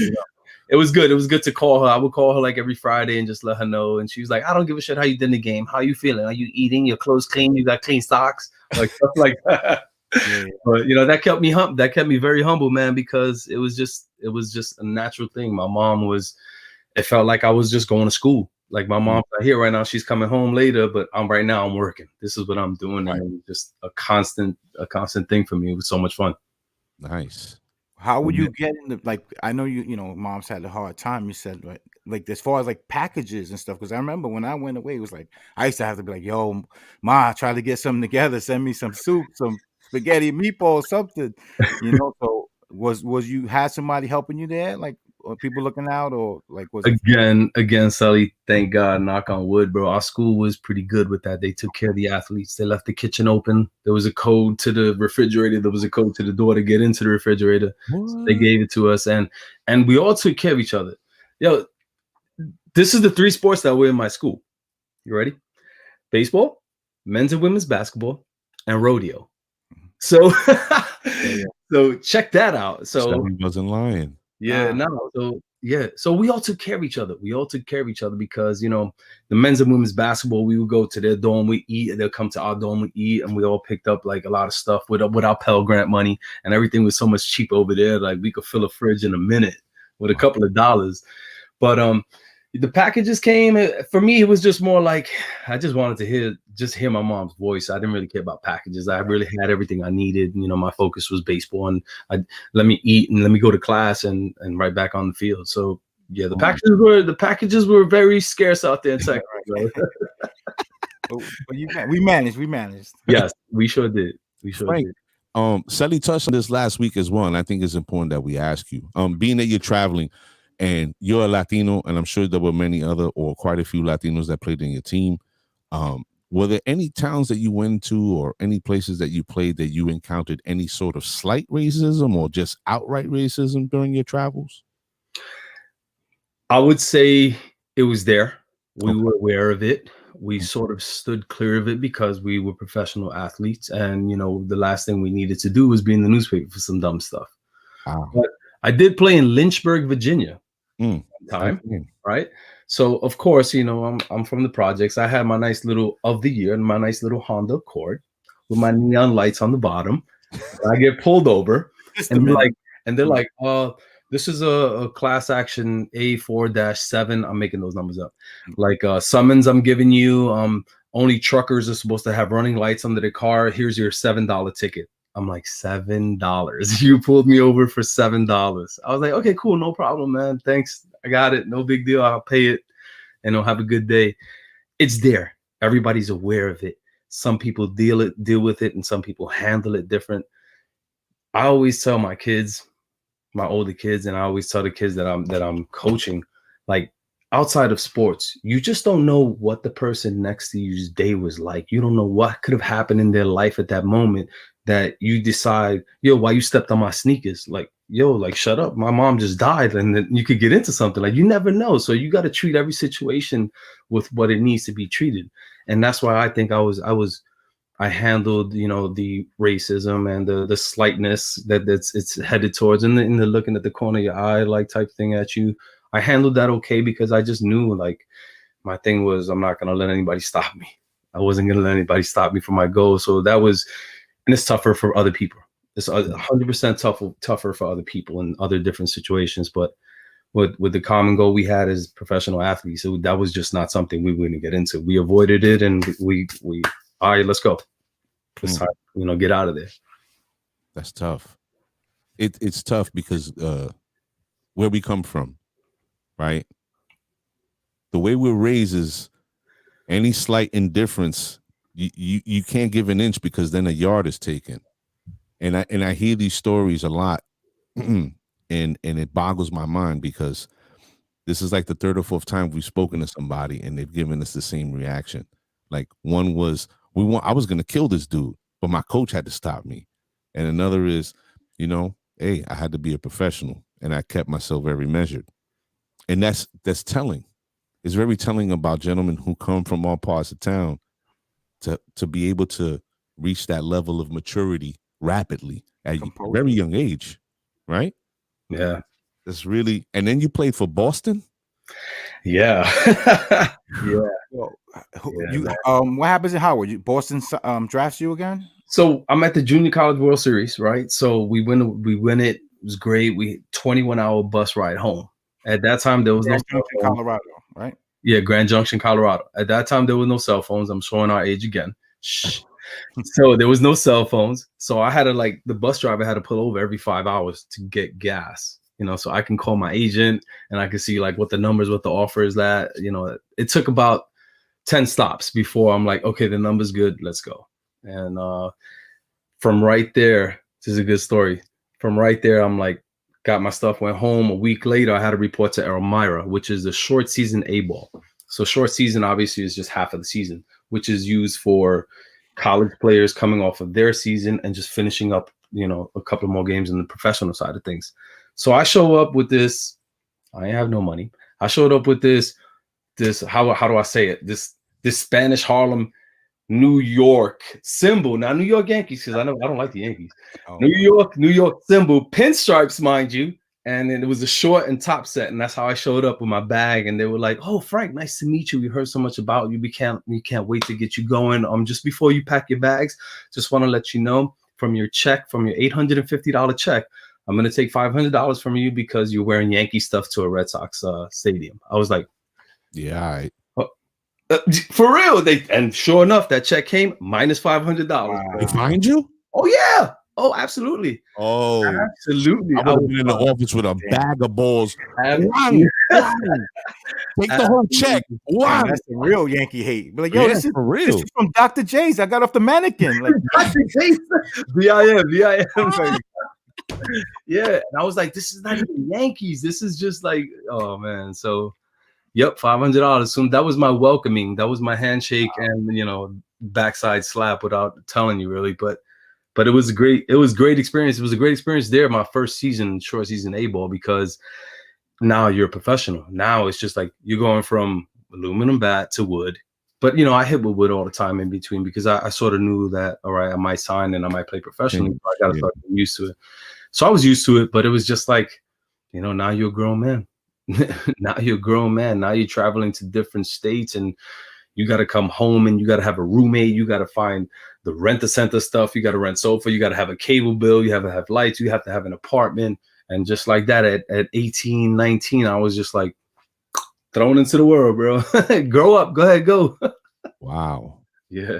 it was good. It was good to call her. I would call her like every Friday and just let her know. And she was like, I don't give a shit how you did in the game. How you feeling? Are you eating? Your clothes clean? You got clean socks? Like stuff like that. Yeah. But that kept me that kept me very humble, man, because it was just a natural thing. My mom it felt like I was just going to school. Like my mom's not here right now. She's coming home later, but I'm working. This is what I'm doing. Right. And it was just a constant thing for me. It was so much fun. Nice. How would you get into, like, I know mom's had a hard time, you said, right? Like, as far as like packages and stuff, because I remember when I went away, it was like I used to have to be like, yo, ma, try to get something together, send me some soup, some spaghetti, meatballs, something, So was you had somebody helping you there, like, or people looking out, or like was it Again, Sully, thank God, knock on wood, bro. Our school was pretty good with that. They took care of the athletes. They left the kitchen open. There was a code to the refrigerator. There was a code to the door to get into the refrigerator. So they gave it to us, and we all took care of each other. Yo, this is the 3 sports that were in my school. You ready? Baseball, men's and women's basketball, and rodeo. So, so check that out. So he wasn't lying. Yeah, so we all took care of each other. Because the men's and women's basketball, we would go to their dorm, we eat, and they'll come to our dorm, we eat, and we all picked up like a lot of stuff with our Pell Grant money, and everything was so much cheaper over there. Like we could fill a fridge in a minute with a couple of dollars. But the packages came. For me, it was just more like I just wanted to hear my mom's voice. I didn't really care about packages. I really had everything I needed. My focus was baseball, and let me eat and let me go to class and right back on the field. So yeah, the packages were very scarce out there in Texas. we managed. Yes, we sure did. Frank, Sally touched on this last week as well, and I think it's important that we ask you. Being that you're traveling and you're a Latino, and I'm sure there were many other or quite a few Latinos that played in your team. Were there any towns that you went to or any places that you played that you encountered any sort of slight racism or just outright racism during your travels? I would say it was there. We were aware of it. We sort of stood clear of it because we were professional athletes, and the last thing we needed to do was be in the newspaper for some dumb stuff. But I did play in Lynchburg, Virginia. Time, right? So of course, I'm from the projects. I had my nice little of the year and my nice little Honda Accord with my neon lights on the bottom. I get pulled over, and they're like, this is a class action A4-7. I'm making those numbers up. Like summons I'm giving you. Only truckers are supposed to have running lights under their car. Here's your $7 ticket. I'm like, $7. You pulled me over for $7. I was like, okay, cool, no problem, man. Thanks. I got it. No big deal. I'll pay it and I'll have a good day. It's there. Everybody's aware of it. Some people deal with it, and some people handle it different. I always tell my kids, my older kids, and I always tell the kids that I'm coaching, like, outside of sports, you just don't know what the person next to you's day was like. You don't know what could have happened in their life at that moment that you decide, why you stepped on my sneakers? Like, shut up. My mom just died. And then you could get into something. Like, you never know. So you got to treat every situation with what it needs to be treated. And that's why I think I handled, the racism and the slightness that it's headed towards, and the looking at the corner of your eye, like type thing at you. I handled that okay because I just knew, like, my thing was, I'm not going to let anybody stop me. I wasn't going to let anybody stop me from my goal. So that was, and it's tougher for other people. It's 100% tougher for other people in other different situations. But with the common goal we had as professional athletes, so that was just not something we wouldn't get into. We avoided it, and we all right, let's go. It's time, get out of there. That's tough. It's tough because where we come from, right? The way we're raised is any slight indifference, you can't give an inch because then a yard is taken. And I hear these stories a lot, and it boggles my mind because this is like the 3rd or 4th time we've spoken to somebody and they've given us the same reaction. Like, one was, I was going to kill this dude, but my coach had to stop me. And another is, hey, I had to be a professional and I kept myself very measured. And that's telling. It's very telling about gentlemen who come from all parts of town to be able to reach that level of maturity rapidly at a very young age, right? Yeah. That's really, and then you played for Boston? Yeah. Yeah. What happens in Howard? Boston drafts you again? So I'm at the Junior College World Series, right? So we win it. It was great. We 21-hour bus ride home. At that time, there was no cell phone. Colorado, right? Yeah, Grand Junction, Colorado. At that time, there was no cell phones. I'm showing our age again. Shh. So there was no cell phones. So I had to the bus driver had to pull over every 5 hours to get gas, so I can call my agent and I can see what the numbers, what the offer is that, it took about 10 stops before I'm like, okay, the number's good. Let's go. And from right there, this is a good story. From right there, I'm got my stuff, went home. A week later, I had to report to Elmira, which is the short season A ball. So short season obviously is just half of the season, which is used for college players coming off of their season and just finishing up, a couple more games in the professional side of things. So I show up with this. I have no money. I showed up with this how do I say it? This Spanish Harlem New York symbol. Now New York Yankees, because I don't like the Yankees. Oh. New York symbol, pinstripes, mind you. And then it was a short and top set, and that's how I showed up with my bag. And they were like, "Oh, Frank, nice to meet you. We heard so much about you. We can't wait to get you going. Just before you pack your bags, just want to let you know from your $850 check, I'm gonna take $500 from you because you're wearing Yankee stuff to a Red Sox stadium." I was like, "Yeah, all right." For real, and sure enough, that check came minus $500. They fined you? Oh yeah. Oh, absolutely. Oh, absolutely. I would have been in the office with a bag of balls. Take the whole check. Wow, that's the real Yankee hate. But yo, this is for real. This is from Dr. J's. I got off the mannequin. Dr. J's. VIM. Yeah, and I was like, this is not even Yankees. This is just oh man. So. Yep, $500. So that was my welcoming. That was my handshake and backside slap without telling you really. But it was great. It was a great experience. It was a great experience there. My first season, short season A ball, because now you're a professional. Now it's just you're going from aluminum bat to wood. But I hit with wood all the time in between because I sort of knew that all right, I might sign and I might play professionally. So I got to start getting used to it. So I was used to it, but it was just now you're a grown man. Now you're a grown man. Now you're traveling to different states and you got to come home and you got to have a roommate. You got to find the rent-a-center stuff. You got to rent sofa. You got to have a cable bill. You have to have lights. You have to have an apartment. And just like that at 18, 19, I was just thrown into the world, bro. Grow up. Go ahead, go. Wow. Yeah.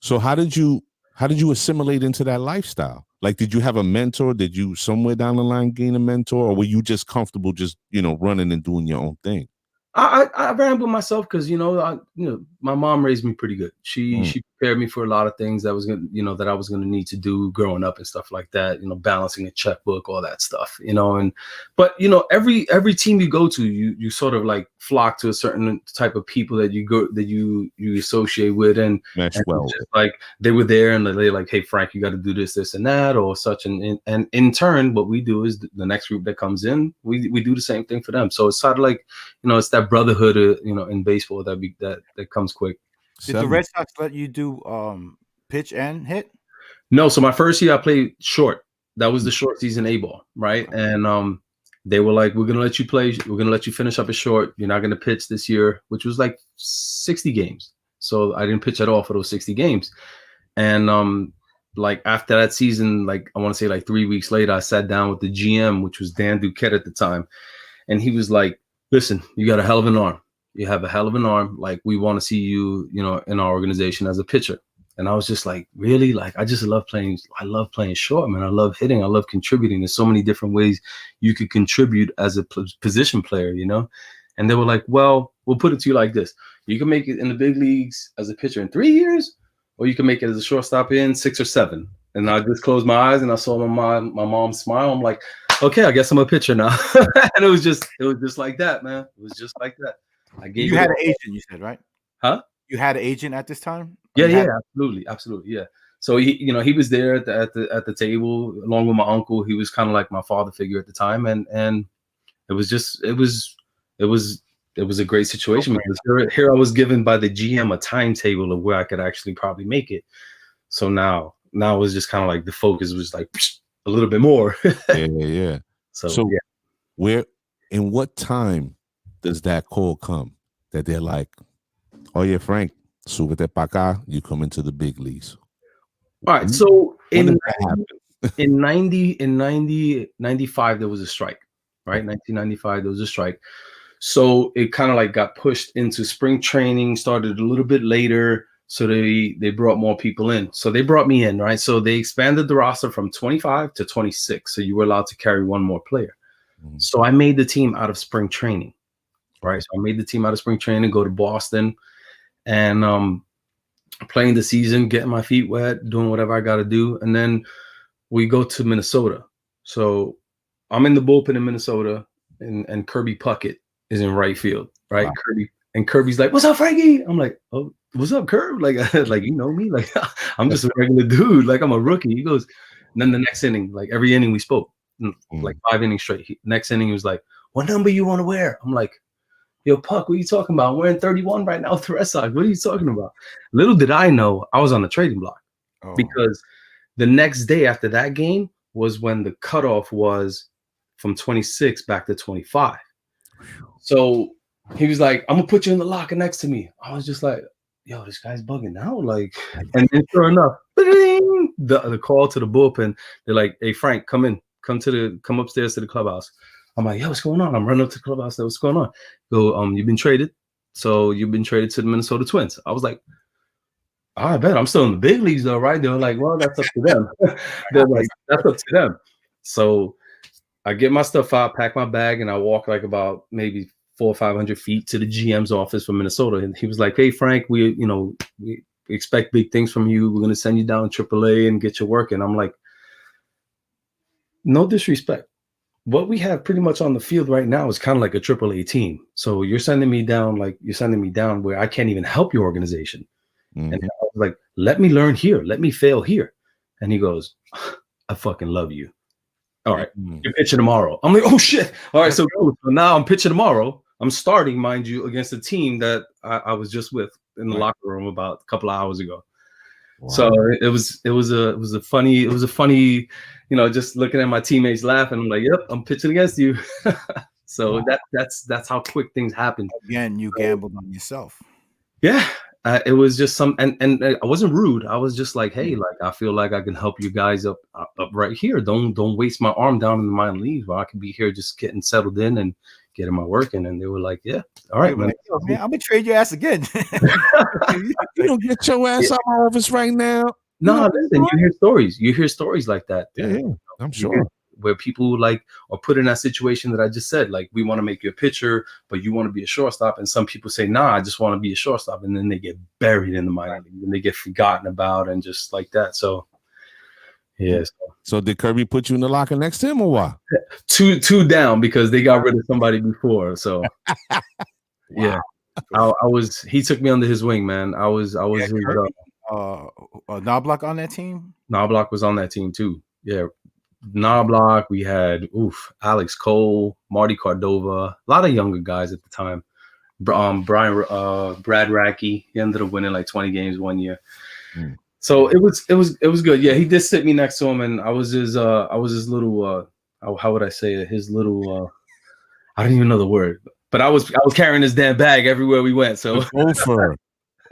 So how did you assimilate into that lifestyle? Did you have a mentor? Did you somewhere down the line gain a mentor, or were you just comfortable just, running and doing your own thing? I ran with myself because my mom raised me pretty good. She prepared me for a lot of things that was gonna that I was gonna need to do growing up and stuff like that. Balancing a checkbook, all that stuff. But every team you go to, you sort of flock to a certain type of people that you associate with, and well. Just they were there and they're like, hey Frank, you got to do this, this, and that, or such. And in turn, what we do is the next group that comes in, we do the same thing for them. So it's sort of it's that brotherhood, in baseball that comes quick. Did the Red Sox let you do pitch and hit? No. So my first year I played short. That was the short season A ball, right? And they were like, we're gonna let you play. We're gonna let you finish up a short. You're not gonna pitch this year, which was 60 games. So I didn't pitch at all for those 60 games. And after that season, I want to say 3 weeks later, I sat down with the GM, which was Dan Duquette at the time, and he was like, listen, you got a hell of an arm. You have a hell of an arm. We want to see you, in our organization as a pitcher. And I was just really? I just love playing. I love playing short, man. I love hitting. I love contributing. There's so many different ways you could contribute as a position player, And they were like, well, we'll put it to you like this. You can make it in the big leagues as a pitcher in 3 years, or you can make it as a shortstop in 6 or 7. And I just closed my eyes and I saw my mom smile. I'm like, okay, I guess I'm a pitcher now. And it was just like that, man. It was just like that. You had an agent, you said, right? Huh? You had an agent at this time? Yeah, absolutely, yeah. So he was there at the table along with my uncle. He was kind of like my father figure at the time, and it was a great situation because here I was given by the GM a timetable of where I could actually probably make it. So now it was just kind of the focus was a little bit more. Yeah. So yeah. Where, in what time does that call come that they're like, oh yeah, Frank, súbete pa acá, you come into the big leagues? All right. So in 95, there was a strike, right? 1995, there was a strike. So it kind of got pushed into spring training, started a little bit later. So they brought more people in. So they brought me in, right? So they expanded the roster from 25 to 26. So you were allowed to carry one more player. So I made the team out of spring training, right? So I made the team out of spring training, go to Boston, and playing the season, getting my feet wet, doing whatever I got to do. And then we go to Minnesota. So I'm in the bullpen in Minnesota, and Kirby Puckett is in right field, right? Wow. Kirby's like, "What's up, Frankie?" I'm like, "Oh, what's up, Kirby?" Like you know me, like I'm just a regular dude, like I'm a rookie. He goes, and then the next inning, like every inning we spoke, like 5 innings straight. Next inning he was like, "What number you want to wear?" I'm like, "Yo, Puck, what are you talking about? I'm wearing 31 right now with the Red Sox. What are you talking about?" Little did I know I was on the trading block because the next day after that game was when the cutoff was from 26 back to 25. So he was like, "I'm gonna put you in the locker next to me." I was just like, "Yo, this guy's bugging out." Like, and then sure enough, the call to the bullpen. They're like, "Hey, Frank, come upstairs to the clubhouse." I'm like, "Yo, what's going on?" I'm running up to the clubhouse. What's going on? Go, you've been traded. So you've been traded to the Minnesota Twins. I was like, I bet I'm still in the big leagues though, right? They're like, "Well, that's up to them." They're like, "That's up to them." So I get my stuff out, pack my bag, and I walk like about maybe 400 or 500 feet to the GM's office from Minnesota. And he was like, "Hey, Frank, we expect big things from you. We're going to send you down to AAA and get your work." And I'm like, no disrespect. What we have pretty much on the field right now is kind of like a AAA team. So you're sending me down where I can't even help your organization. And I was like, "Let me learn here. Let me fail here." And he goes, "I fucking love you. All right, you're pitching tomorrow." I'm like, "Oh shit. All right, so cool. So now I'm pitching tomorrow. I'm starting, mind you, against a team that I was just with in the locker room about a couple of hours ago." Wow. So it was a funny, just looking at my teammates laughing. I'm like, "Yep, I'm pitching against you." So wow. that's how quick things happen. Again, you gambled on yourself. Yeah. It was just and I wasn't rude. I was just like, "Hey, like I feel like I can help you guys up right here. Don't waste my arm down in the minor leagues where I can be here just getting settled in and getting my work in." And they were like, "Yeah, all right, man. Like, "Yo, man, I'm gonna trade your ass again." You don't get your ass out of my office right now. No, listen, you hear stories. You hear stories like that. Yeah, I'm sure. Where people like are put in that situation that I just said, like, we want to make you a pitcher, but you want to be a shortstop. And some people say, "Nah, I just want to be a shortstop." And then they get buried in the minor league and they get forgotten about and just like that. So, yeah. So did Kirby put you in the locker next to him or what? Two down because they got rid of somebody before. So, yeah, he took me under his wing, man. I was Knobloch on that team. Knobloch was on that team too. Yeah. Knobloch, we had Alex Cole, Marty Cordova, a lot of younger guys at the time. Brad Rackey, he ended up winning like 20 games one year. So it was good. Yeah, he did sit me next to him, and I was his little how would I say it? His little I don't even know the word, but I was carrying his damn bag everywhere we went. So gopher.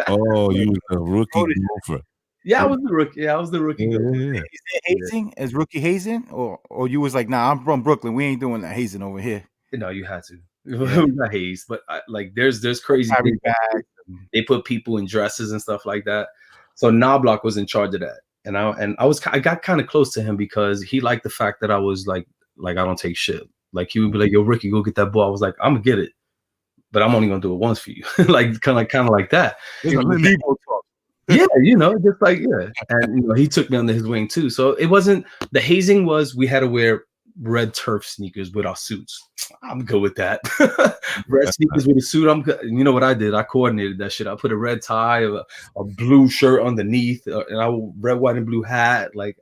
Oh, you was a rookie gopher. Yeah, I was the rookie. Yeah, I was the rookie. Yeah. Is it hazing as rookie hazing, or you was like, "Nah, I'm from Brooklyn. We ain't doing that hazing over here." No, you had to. Yeah. We got hazed, but there's crazy things. They put people in dresses and stuff like that. So Knobloch was in charge of that, and I got kind of close to him because he liked the fact that I was like I don't take shit. Like he would be like, "Yo, Ricky, go get that ball." I was like, "I'm gonna get it, but I'm only gonna do it once for you." Like kind of like that. People talk. Yeah, just like, yeah. And he took me under his wing too. So it wasn't the hazing was we had to wear red turf sneakers with our suits. I'm good with that. Red sneakers with a suit. I'm good. You know what I did? I coordinated that shit. I put a red tie, a blue shirt underneath, and I red, white, and blue hat. Like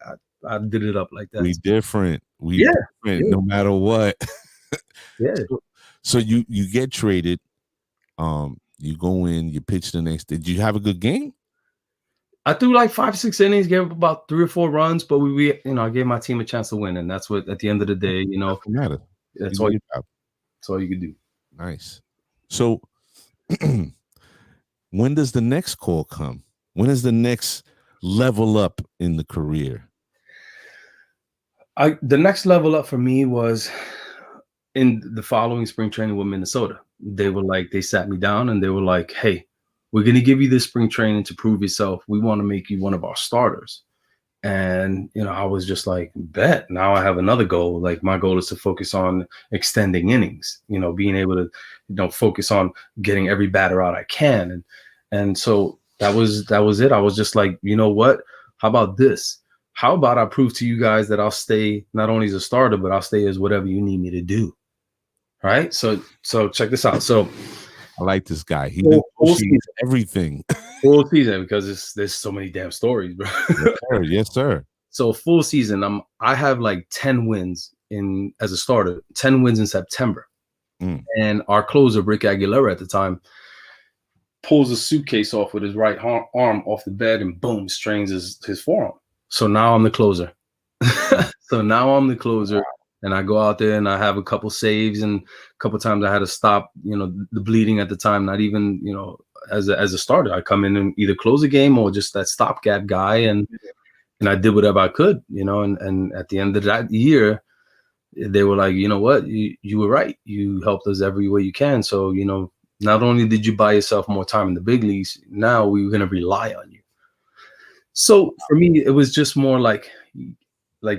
I did it up like that. We different. Different no matter what. Yeah. So you get traded. You go in, you pitch the next. Did you have a good game? I threw like 5-6 innings, gave up about 3 or 4 runs, but we I gave my team a chance to win, and that's what at the end of the day, doesn't matter. That's all you could do. Nice. So when does the next call come? When is the next level up in the career? The next level up for me was in the following spring training with Minnesota. They sat me down and they were like, "Hey, we're going to give you this spring training to prove yourself. We want to make you one of our starters. And, I was just like, bet. Now I have another goal. Like, my goal is to focus on extending innings, being able to, focus on getting every batter out I can. And so that was it. I was just like, you know what? How about this? How about I prove to you guys that I'll stay not only as a starter, but I'll stay as whatever you need me to do. Right. So check this out. So I like this guy. He negotiates everything. Full season, because there's so many damn stories, bro. Yes, sir. Yes, sir. So full season, I have like 10 wins as a starter, 10 wins in September. And our closer, Rick Aguilera at the time, pulls a suitcase off with his right arm off the bed and boom, strains his forearm. So now I'm the closer. And I go out there and I have a couple saves, and a couple times I had to stop, the bleeding at the time. Not even, as a starter, I come in and either close a game or just that stopgap guy, and I did whatever I could, and at the end of that year, they were like, you know what, you were right. You helped us every way you can. So, not only did you buy yourself more time in the big leagues, now we were going to rely on you. So for me, it was just more like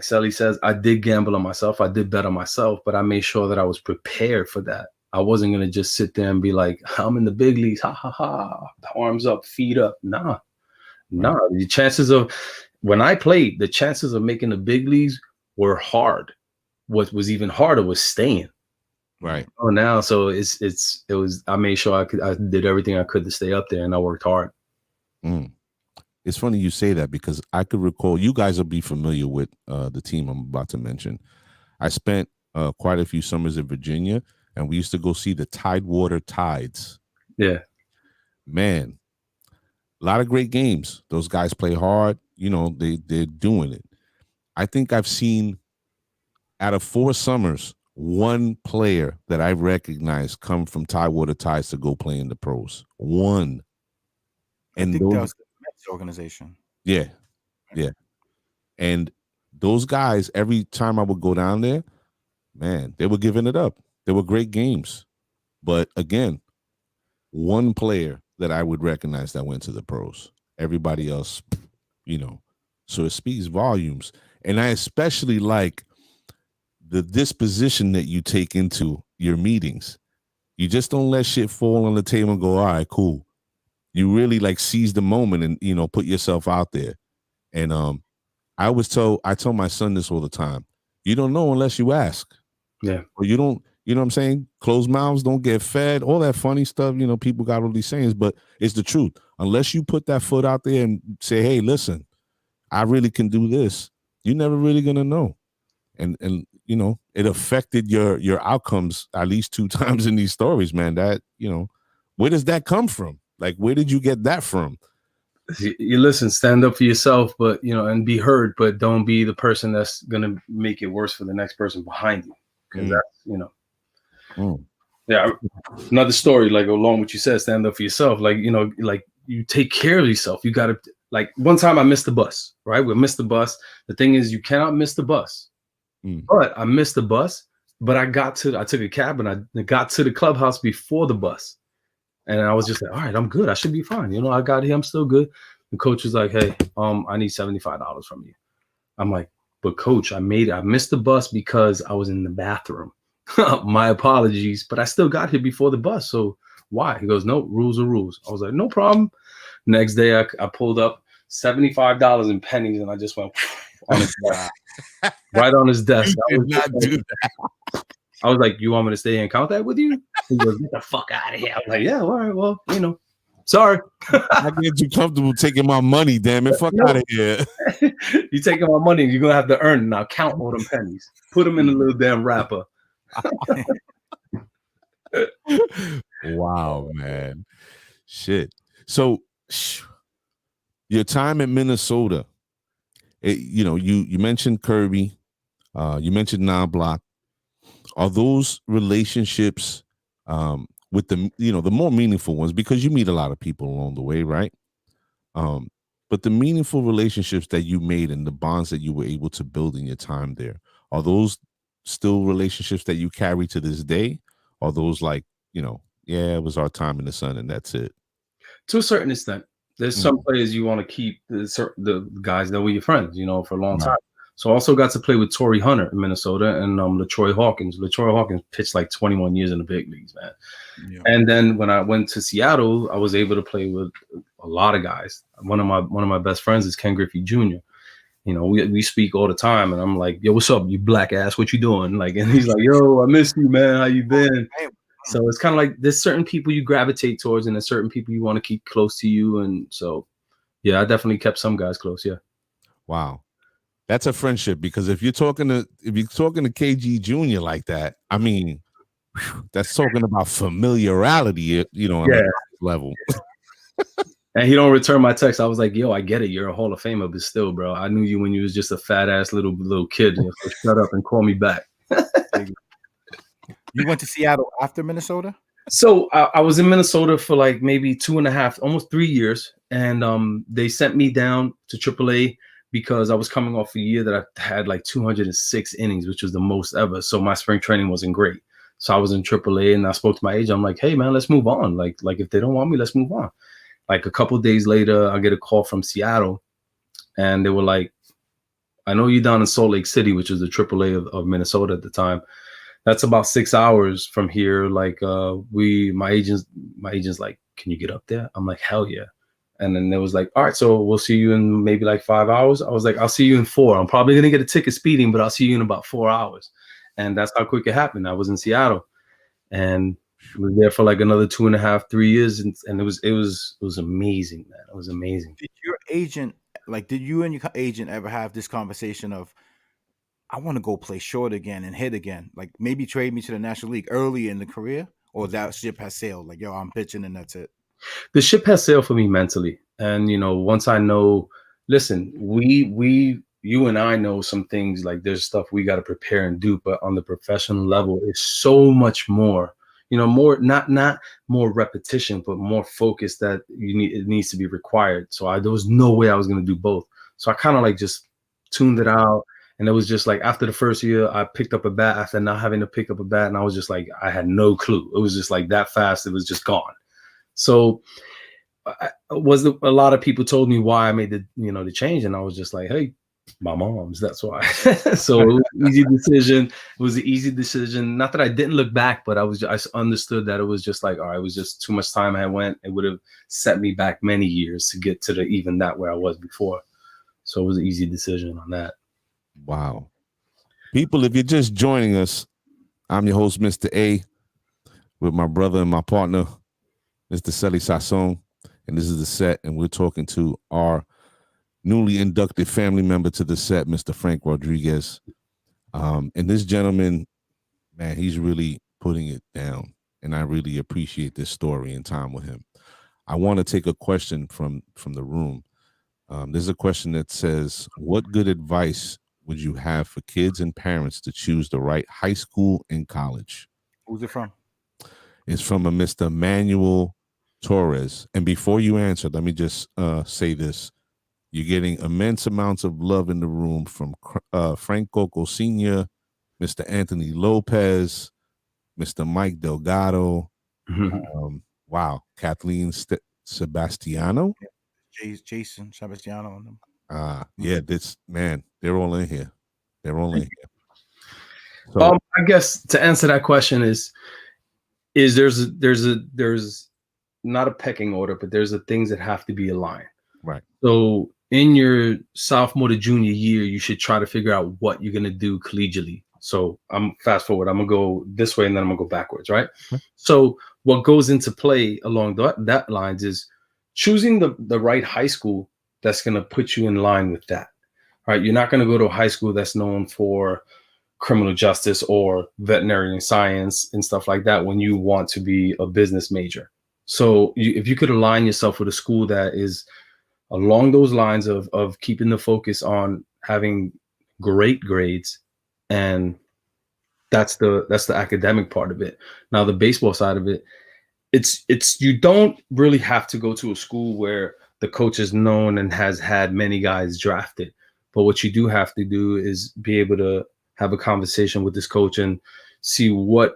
Sally says, I did gamble on myself. I did bet on myself, but I made sure that I was prepared for that. I wasn't going to just sit there and be like, I'm in the big leagues. Ha, ha, ha. Arms up, feet up. Nah. The chances of, when I played, the chances of making the big leagues were hard. What was even harder was staying. Right. Oh, now. So it was, I made sure I did everything I could to stay up there, and I worked hard. It's funny you say that, because I could recall, you guys will be familiar with the team I'm about to mention. I spent quite a few summers in Virginia, and we used to go see the Tidewater Tides. Yeah. Man, a lot of great games. Those guys play hard. They're doing it. I think I've seen, out of 4 summers, one player that I recognize come from Tidewater Tides to go play in the pros. One. And I think that was the Mets organization. Yeah. And those guys, every time I would go down there, man, they were giving it up. They were great games. But again, one player that I would recognize that went to the pros. Everybody else, so it speaks volumes. And I especially like the disposition that you take into your meetings. You just don't let shit fall on the table and go, all right, cool. You really seize the moment and, put yourself out there. And I tell my son this all the time. You don't know unless you ask. Yeah. Or you don't, you know what I'm saying? Closed mouths don't get fed, all that funny stuff. People got all these sayings, but it's the truth. Unless you put that foot out there and say, hey, listen, I really can do this, you're never really gonna know. And it affected your outcomes at least 2 times in these stories, man. That, where does that come from? Where did you get that from? You listen, stand up for yourself, but and be heard, but don't be the person that's gonna make it worse for the next person behind you. Because that's yeah. Another story, along what you said, stand up for yourself. You take care of yourself. You gotta, one time I missed the bus, right? We missed the bus. The thing is, you cannot miss the bus. But I missed the bus, but I took a cab and I got to the clubhouse before the bus. And I was just like, all right, I'm good. I should be fine. I got here. I'm still good. The coach was like, hey, I need $75 from you. I'm like, but coach, I missed the bus because I was in the bathroom. My apologies, but I still got here before the bus. So why? He goes, no, rules are rules. I was like, no problem. Next day, I pulled up $75 in pennies and I just went on his desk, right on his desk. You did not do that. I was like, you want me to stay in contact with you? He goes, get the fuck out of here. I was like, yeah, all right, well, sorry. I get you comfortable taking my money, damn it. Fuck out of here. You taking my money, you're going to have to earn it now. Count all them pennies. Put them in a little damn wrapper. Wow, man. Shit. So your time in Minnesota, you mentioned Kirby, you mentioned Non-Block. Are those relationships with the more meaningful ones, because you meet a lot of people along the way, right? But the meaningful relationships that you made and the bonds that you were able to build in your time there, are those still relationships that you carry to this day? Are those it was our time in the sun and that's it? To a certain extent. There's some players you want to keep the guys that were your friends, for a long time. So I also got to play with Torrey Hunter in Minnesota and LaTroy Hawkins. LaTroy Hawkins pitched like 21 years in the big leagues, man. Yeah. And then when I went to Seattle, I was able to play with a lot of guys. One of my best friends is Ken Griffey Jr. We speak all the time, and I'm like, yo, what's up, you black ass? What you doing? Like, and he's like, yo, I miss you, man. How you been? So it's kind of like there's certain people you gravitate towards, and there's certain people you want to keep close to you. And so, yeah, I definitely kept some guys close. Yeah. Wow. That's a friendship, because if you're talking to KG Jr. like that, I mean, that's talking about familiarity, on a level. And he don't return my text. I was like, yo, I get it. You're a Hall of Famer, but still, bro, I knew you when you was just a fat ass little kid. So shut up and call me back. You went to Seattle after Minnesota? So I was in Minnesota for like maybe 2.5, almost 3 years. And they sent me down to AAA because I was coming off a year that I had like 206 innings, which was the most ever. So my spring training wasn't great. So I was in AAA, and I spoke to my agent. I'm like, hey, man, let's move on. Like if they don't want me, let's move on. Like a couple of days later, I get a call from Seattle, and they were like, I know you're down in Salt Lake City, which is the AAA of Minnesota at the time. That's about 6 hours from here. Like my agent's like, can you get up there? I'm like, hell yeah. And then they was like, all right, so we'll see you in maybe like 5 hours. I was like, I'll see you in 4. I'm probably going to get a ticket speeding, but I'll see you in about 4 hours. And that's how quick it happened. I was in Seattle, and we were there for like another 2.5, 3 years. And it was amazing, man. It was amazing. Did your agent, did you and your agent ever have this conversation of, I want to go play short again and hit again? Like maybe trade me to the National League early in the career, or that ship has sailed? Like, yo, I'm pitching and that's it. The ship has sailed for me mentally. And, once I know, listen, you and I know some things, like there's stuff we got to prepare and do, but on the professional level, it's so much more, more, not more repetition, but more focus that it needs to be required. So there was no way I was going to do both. So I kind of like just tuned it out. And it was just like after the first year, I picked up a bat after not having to pick up a bat. And I was just like, I had no clue. It was just like that fast. It was just gone. So a lot of people told me why I made the change. And I was just like, hey, my mom's, that's why. So it was an easy decision. It was an easy decision. Not that I didn't look back, but I understood that it was just like, all right, it was just too much time I went. It would have set me back many years to get to even that where I was before. So it was an easy decision on that. Wow. People, if you're just joining us, I'm your host, Mr. A, with my brother and my partner, Mr. Celi Sasson, and this is the set, and we're talking to our newly inducted family member to the set, Mr. Frank Rodriguez. And this gentleman, man, he's really putting it down, and I really appreciate this story and time with him. I want to take a question from the room. There's a question that says, what good advice would you have for kids and parents to choose the right high school and college? Who's it from? It's from a Mr. Manuel Torres. And before you answer, let me just say this. You're getting immense amounts of love in the room from Frank Coco Sr., Mr. Anthony Lopez, Mr. Mike Delgado. Mm-hmm. Wow. Kathleen Sebastiano. Jason Sebastiano on them. Yeah, they're all in here. They're all in here. So, I guess to answer that question is there's not a pecking order, but there's the things that have to be aligned. Right. So in your sophomore to junior year, you should try to figure out what you're gonna do collegiately. So I'm fast forward. I'm gonna go this way and then I'm gonna go backwards, right? Okay. So what goes into play along that lines is choosing the right high school that's going to put you in line with that, right? You're not going to go to a high school that's known for criminal justice or veterinary science and stuff like that when you want to be a business major. So if you could align yourself with a school that is along those lines of keeping the focus on having great grades, and that's the academic part of it. Now the baseball side of it, it's you don't really have to go to a school where the coach is known and has had many guys drafted. But what you do have to do is be able to have a conversation with this coach and see what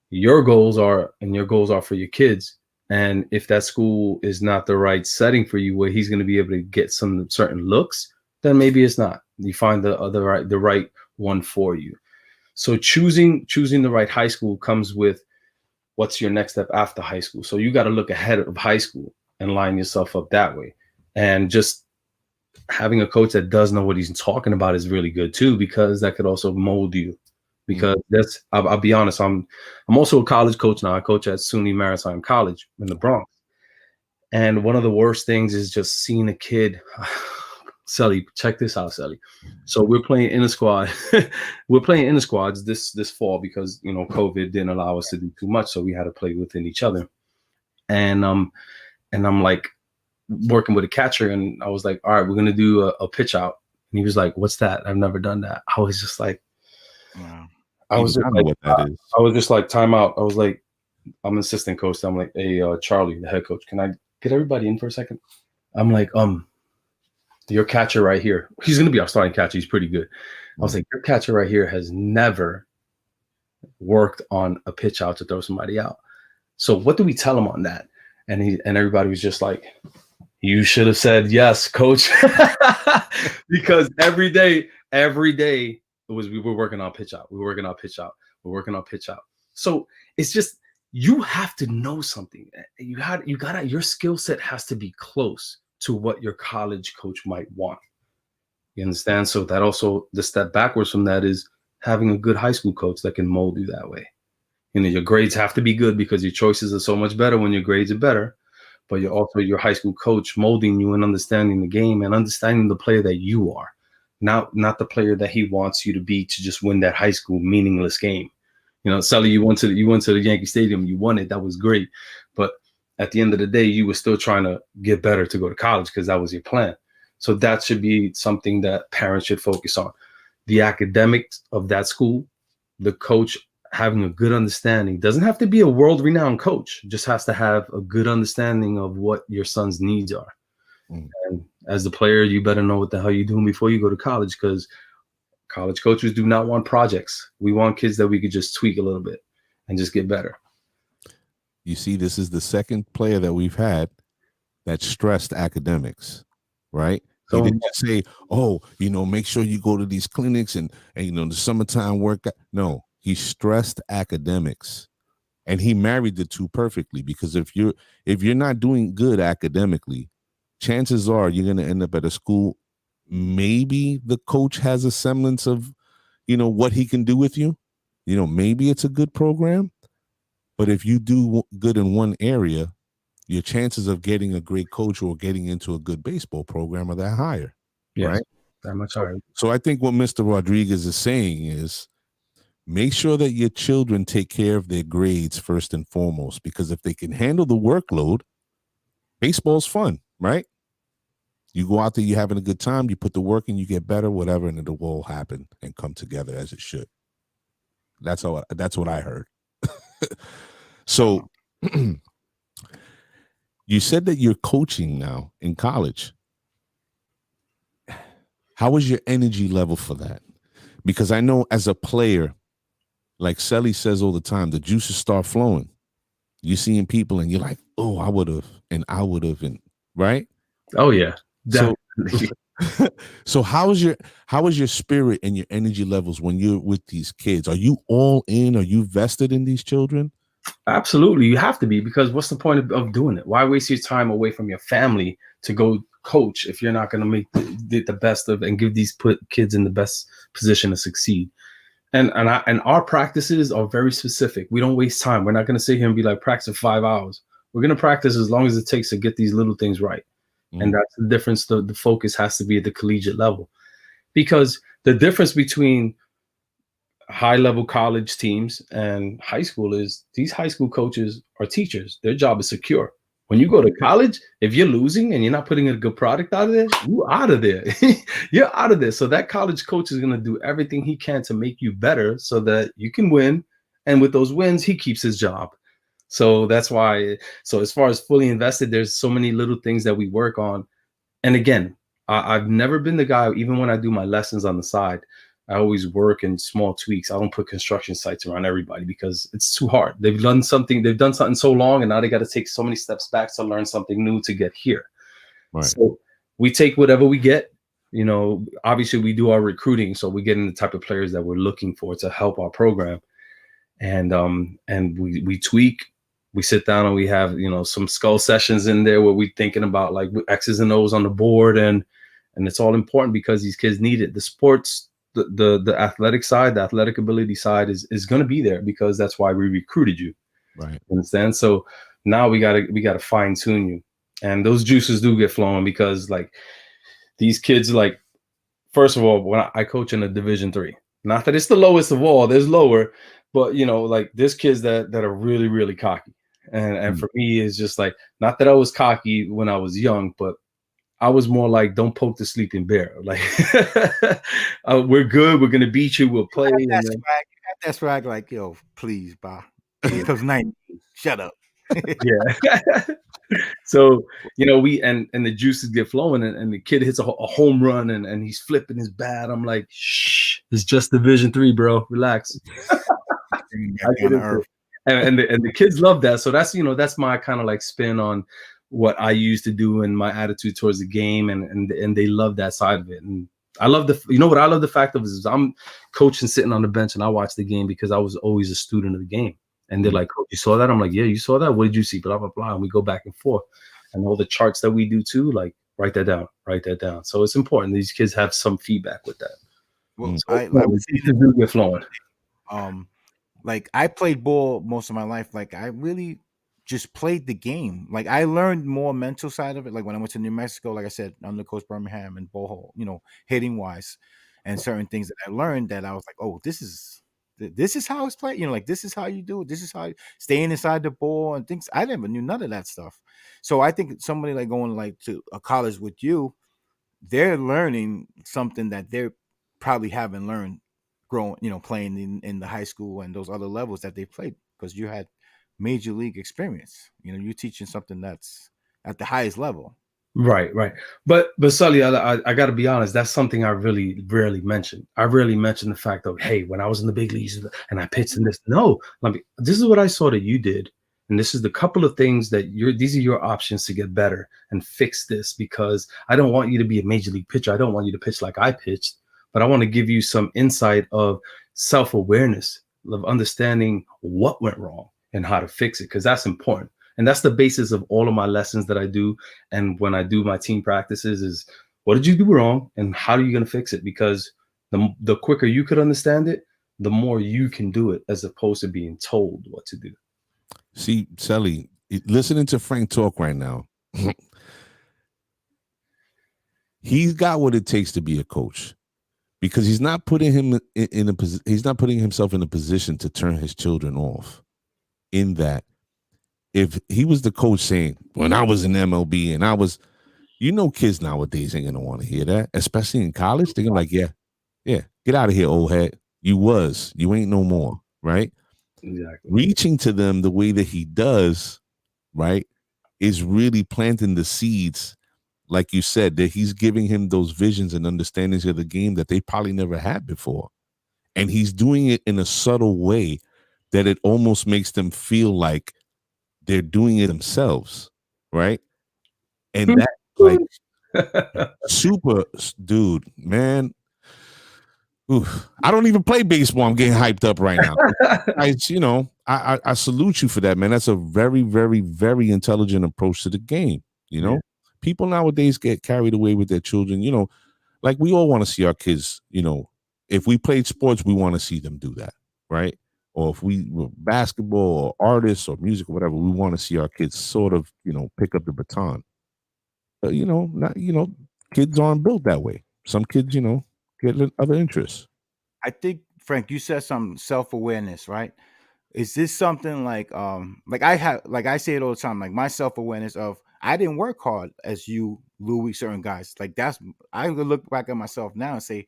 your goals are and your goals are for your kids, And if that school is not the right setting for you, where he's going to be able to get some certain looks, then maybe it's not. You find the right one for you. So choosing the right high school comes with what's your next step after high school. So you got to look ahead of high school and line yourself up that way. And just having a coach that does know what he's talking about is really good too, because that could also mold you. Because I'll be honest, I'm also a college coach now. I coach at SUNY Maritime College in the Bronx. And one of the worst things is just seeing a kid. Sally, check this out, Sally. So we're playing in a squad. We're playing in the squads this fall because, you know, COVID didn't allow us to do too much. So we had to play within each other. And I'm like working with a catcher, and I was like, all right, we're going to do a pitch out. And he was like, what's that? I've never done that. I was just like, Wow. I was just know what that is. I was just like, time out. I was like, I'm an assistant coach. I'm like, hey, Charlie, the head coach, can I get everybody in for a second? I'm like, your catcher right here, he's going to be our starting catcher. He's pretty good. I was like, your catcher right here has never worked on a pitch out to throw somebody out. So what do we tell him on that? And everybody was just like, you should have said yes, coach. Because every day we were working on pitch out. We're working on pitch out. So it's just, you have to know something. You gotta, your skill set has to be close to what your college coach might want. You understand? So that also, the step backwards from that is having a good high school coach that can mold you that way. You know, your grades have to be good because your choices are so much better when your grades are better. But you're also your high school coach molding you and understanding the game and understanding the player that you are, not the player that he wants you to be to just win that high school meaningless game. You know, Sully, you went to the Yankee Stadium, you won it, that was great. But at the end of the day, you were still trying to get better to go to college because that was your plan. So that should be something that parents should focus on. The academics of that school, the coach having a good understanding, doesn't have to be a world-renowned coach, just has to have a good understanding of what your son's needs are. And as the player, you better know what the hell you're doing before you go to college, because college coaches do not want projects. We want kids that we could just tweak a little bit and just get better. You see, this is the second player that we've had that stressed academics, right? He didn't just say, oh, you know, make sure you go to these clinics and you know, the summertime workout. No, he stressed academics, and he married the two perfectly, because if you're not doing good academically, chances are you're going to end up at a school. Maybe the coach has a semblance of, you know, what he can do with you. You know, maybe it's a good program, but if you do good in one area, your chances of getting a great coach or getting into a good baseball program are that higher, right? That much higher. So I think what Mr. Rodriguez is saying is, make sure that your children take care of their grades first and foremost, because if they can handle the workload, baseball's fun, right? You go out there, you're having a good time, you put the work in, you get better, whatever, and it'll all happen and come together as it should. That's what I heard. So you said that you're coaching now in college. How is your energy level for that? Because I know as a player, like Selly says all the time, the juices start flowing. You're seeing people and you're like, oh, I would have, and right? Oh yeah. Definitely. So how is your spirit and your energy levels when you're with these kids? Are you all in? Are you vested in these children? Absolutely. You have to be, because what's the point of doing it? Why waste your time away from your family to go coach if you're not going to make the best of and give these kids in the best position to succeed? And our practices are very specific. We don't waste time. We're not going to sit here and be like, practice 5 hours. We're going to practice as long as it takes to get these little things right. And that's the difference. The focus has to be at the collegiate level, because the difference between high level college teams and high school is these high school coaches are teachers. Their job is secure. When you go to college, if you're losing and you're not putting a good product out of there, you're out of there. You're out of there. So that college coach is going to do everything he can to make you better so that you can win. And with those wins, he keeps his job. So that's why. So as far as fully invested, there's so many little things that we work on. And again, I've never been the guy, even when I do my lessons on the side, I always work in small tweaks. I don't put construction sites around everybody because it's too hard. They've done something so long, and now they got to take so many steps back to learn something new to get here. Right. So we take whatever we get. You know, obviously we do our recruiting, so we get in the type of players that we're looking for to help our program, and we tweak. We sit down and we have, you know, some skull sessions in there where we're thinking about like X's and O's on the board, and it's all important because these kids need it. The sports, the athletic side, the athletic ability side is going to be there because that's why we recruited you. Right. Understand? So now we gotta fine tune you, and those juices do get flowing because like these kids, like, first of all, when I coach in a Division III, not that it's the lowest of all, there's lower, but you know, like there's kids that are really, really cocky. And for me, it's just like, not that I was cocky when I was young, but I was more like, don't poke the sleeping bear. Like, we're good. We're going to beat you. We'll play. You had that swag like, yo, please, bye. Because 90, shut up. Yeah. So, you know, and the juices get flowing, and the kid hits a home run and he's flipping his bat. I'm like, shh, it's just Division III, bro. Relax. And the kids love that. So that's, you know, that's my kind of like spin on what I used to do and my attitude towards the game, and they love that side of it. And I love you know what I love the fact of is I'm coaching, sitting on the bench, and I watch the game because I was always a student of the game. And they're like, "Coach, you saw that?" I'm like, "Yeah, you saw that. What did you see?" Blah blah blah. And we go back and forth, and all the charts that we do too, like write that down. So it's important these kids have some feedback with that. Well, so I would see the get flowing. Like I played ball most of my life. Like I really just played the game. Like I learned more mental side of it. Like when I went to New Mexico, like I said, under Coach Birmingham and Boho, you know, hitting wise, and certain things that I learned that I was like, oh, this is how it's played. You know, like this is how you do it. This is how staying inside the ball and things. I never knew none of that stuff. So I think somebody like going like to a college with you, they're learning something that they probably haven't learned growing, you know, playing in the high school and those other levels that they played, because you had major league experience. You know, you're teaching something that's at the highest level. Right. But Sully, I got to be honest. That's something I really rarely mention. I rarely mention the fact of, hey, when I was in the big leagues and I pitched in this. No, this is what I saw that you did, and this is the couple of things that these are your options to get better and fix this, because I don't want you to be a major league pitcher. I don't want you to pitch like I pitched, but I want to give you some insight of self-awareness, of understanding what went wrong and how to fix it, because that's important. And that's the basis of all of my lessons that I do. And when I do my team practices is, what did you do wrong and how are you going to fix it? Because the quicker you could understand it, the more you can do it, as opposed to being told what to do. See, Sally, listening to Frank talk right now, he's got what it takes to be a coach, because he's not putting he's not putting himself in a position to turn his children off. In that, if he was the coach saying, when I was in MLB and I was, you know, kids nowadays ain't gonna want to hear that, especially in college. They're gonna like, yeah, get out of here, old head. You ain't no more, right? Exactly. Reaching to them the way that he does, right, is really planting the seeds, like you said, that he's giving him those visions and understandings of the game that they probably never had before. And he's doing it in a subtle way that it almost makes them feel like they're doing it themselves, right? And that, like, super, dude, man. Oof, I don't even play baseball. I'm getting hyped up right now. I salute you for that, man. That's a very, very, very intelligent approach to the game. You know, people nowadays get carried away with their children. You know, like we all want to see our kids. You know, if we played sports, we want to see them do that, right? Or if we were basketball or artists or music or whatever, we want to see our kids sort of, you know, pick up the baton. But kids aren't built that way. Some kids, get other interests. I think, Frank, you said some self-awareness, right? Is this something like I say it all the time, like my self-awareness of I didn't work hard as you, Louis, certain guys. Like I look back at myself now and say,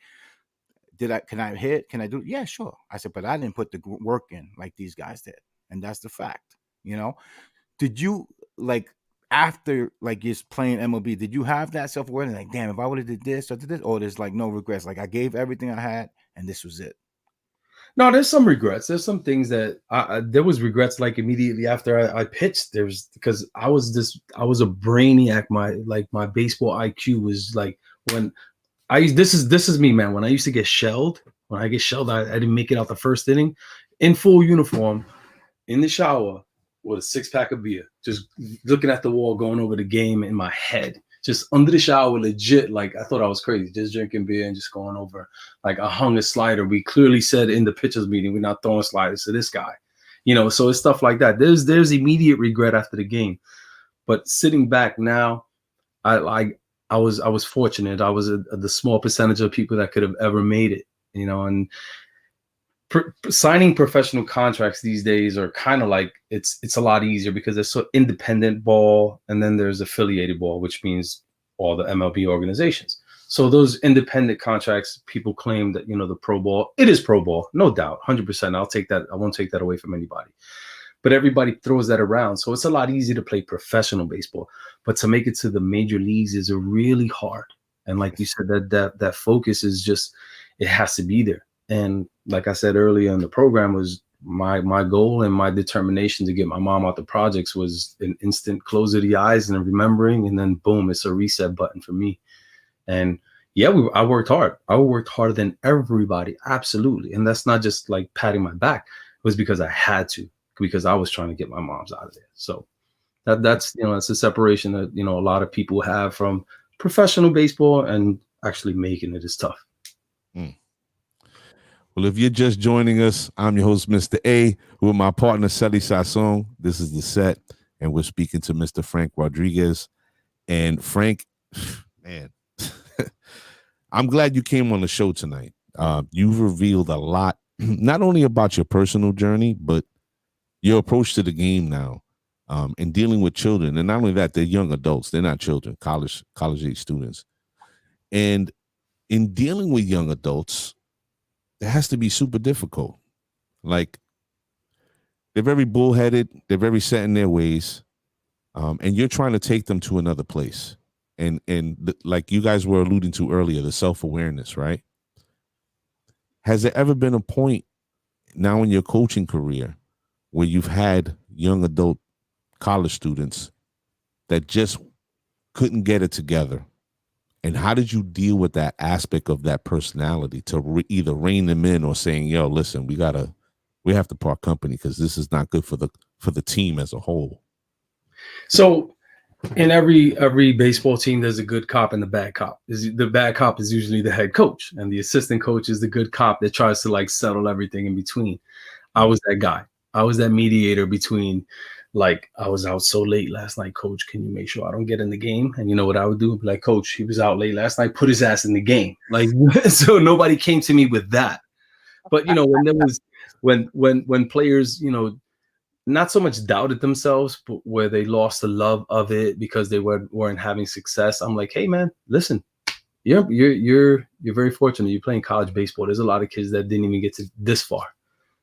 can I hit? Can I do it? Yeah, sure. I said, but I didn't put the work in like these guys did. And that's the fact, Did you, like, after like just playing MLB, did you have that self-awareness? Like, damn, if I would have did this or did this, or there's like no regrets. Like I gave everything I had and this was it? No, there's some regrets. There's some things that there was regrets like immediately after I pitched. There's because I was a brainiac. My baseball IQ was like when this is me, man. When I used to get shelled, I didn't make it out the first inning in full uniform in the shower with a 6-pack of beer, just looking at the wall, going over the game in my head, just under the shower, legit. Like I thought I was crazy, just drinking beer and just going over. Like I hung a slider. We clearly said in the pitchers meeting, we're not throwing sliders to this guy, so it's stuff like that. There's immediate regret after the game, but sitting back now, I was fortunate. I was the small percentage of people that could have ever made it, and signing professional contracts these days are kind of like it's a lot easier because there's so independent ball and then there's affiliated ball, which means all the MLB organizations. So those independent contracts, people claim that the pro ball, it is pro ball, no doubt, 100%. I'll take that. I won't take that away from anybody. But everybody throws that around, so it's a lot easier to play professional baseball. But to make it to the major leagues is really hard. And like you said, that focus is just, it has to be there. And like I said earlier in the program, was my goal and my determination to get my mom out the projects was an instant close of the eyes and remembering, and then boom, it's a reset button for me. And yeah, I worked hard. I worked harder than everybody, absolutely. And that's not just like patting my back. It was because I had to, because I was trying to get my moms out of there. So that's that's a separation that a lot of people have from professional baseball, and actually making it is tough. Well, if you're just joining us, I'm your host, Mr. A, with my partner, Sally Sasson. This is The Set, and we're speaking to Mr. Frank Rodriguez. And Frank, man, I'm glad you came on the show tonight. You've revealed a lot, not only about your personal journey, but your approach to the game now, and dealing with children. And not only that, they're young adults. They're not children, college age students. And in dealing with young adults, it has to be super difficult. Like, they're very bullheaded. They're very set in their ways. And you're trying to take them to another place. And like you guys were alluding to earlier, the self-awareness, right? Has there ever been a point now in your coaching career where you've had young adult college students that just couldn't get it together? And how did you deal with that aspect of that personality to either rein them in or saying, yo, listen, we have to part company because this is not good for the team as a whole? So in every baseball team, there's a good cop and a bad cop. The bad cop is usually the head coach, and the assistant coach is the good cop that tries to like settle everything in between. I was that guy. I was that mediator between, like, I was out so late last night, coach, can you make sure I don't get in the game? And you know what I would do? Be like, coach, he was out late last night, put his ass in the game. Like, so nobody came to me with that. But, when there was, when players, not so much doubted themselves, but where they lost the love of it because they weren't having success, I'm like, hey man, listen, you're very fortunate. You're playing college baseball. There's a lot of kids that didn't even get to this far.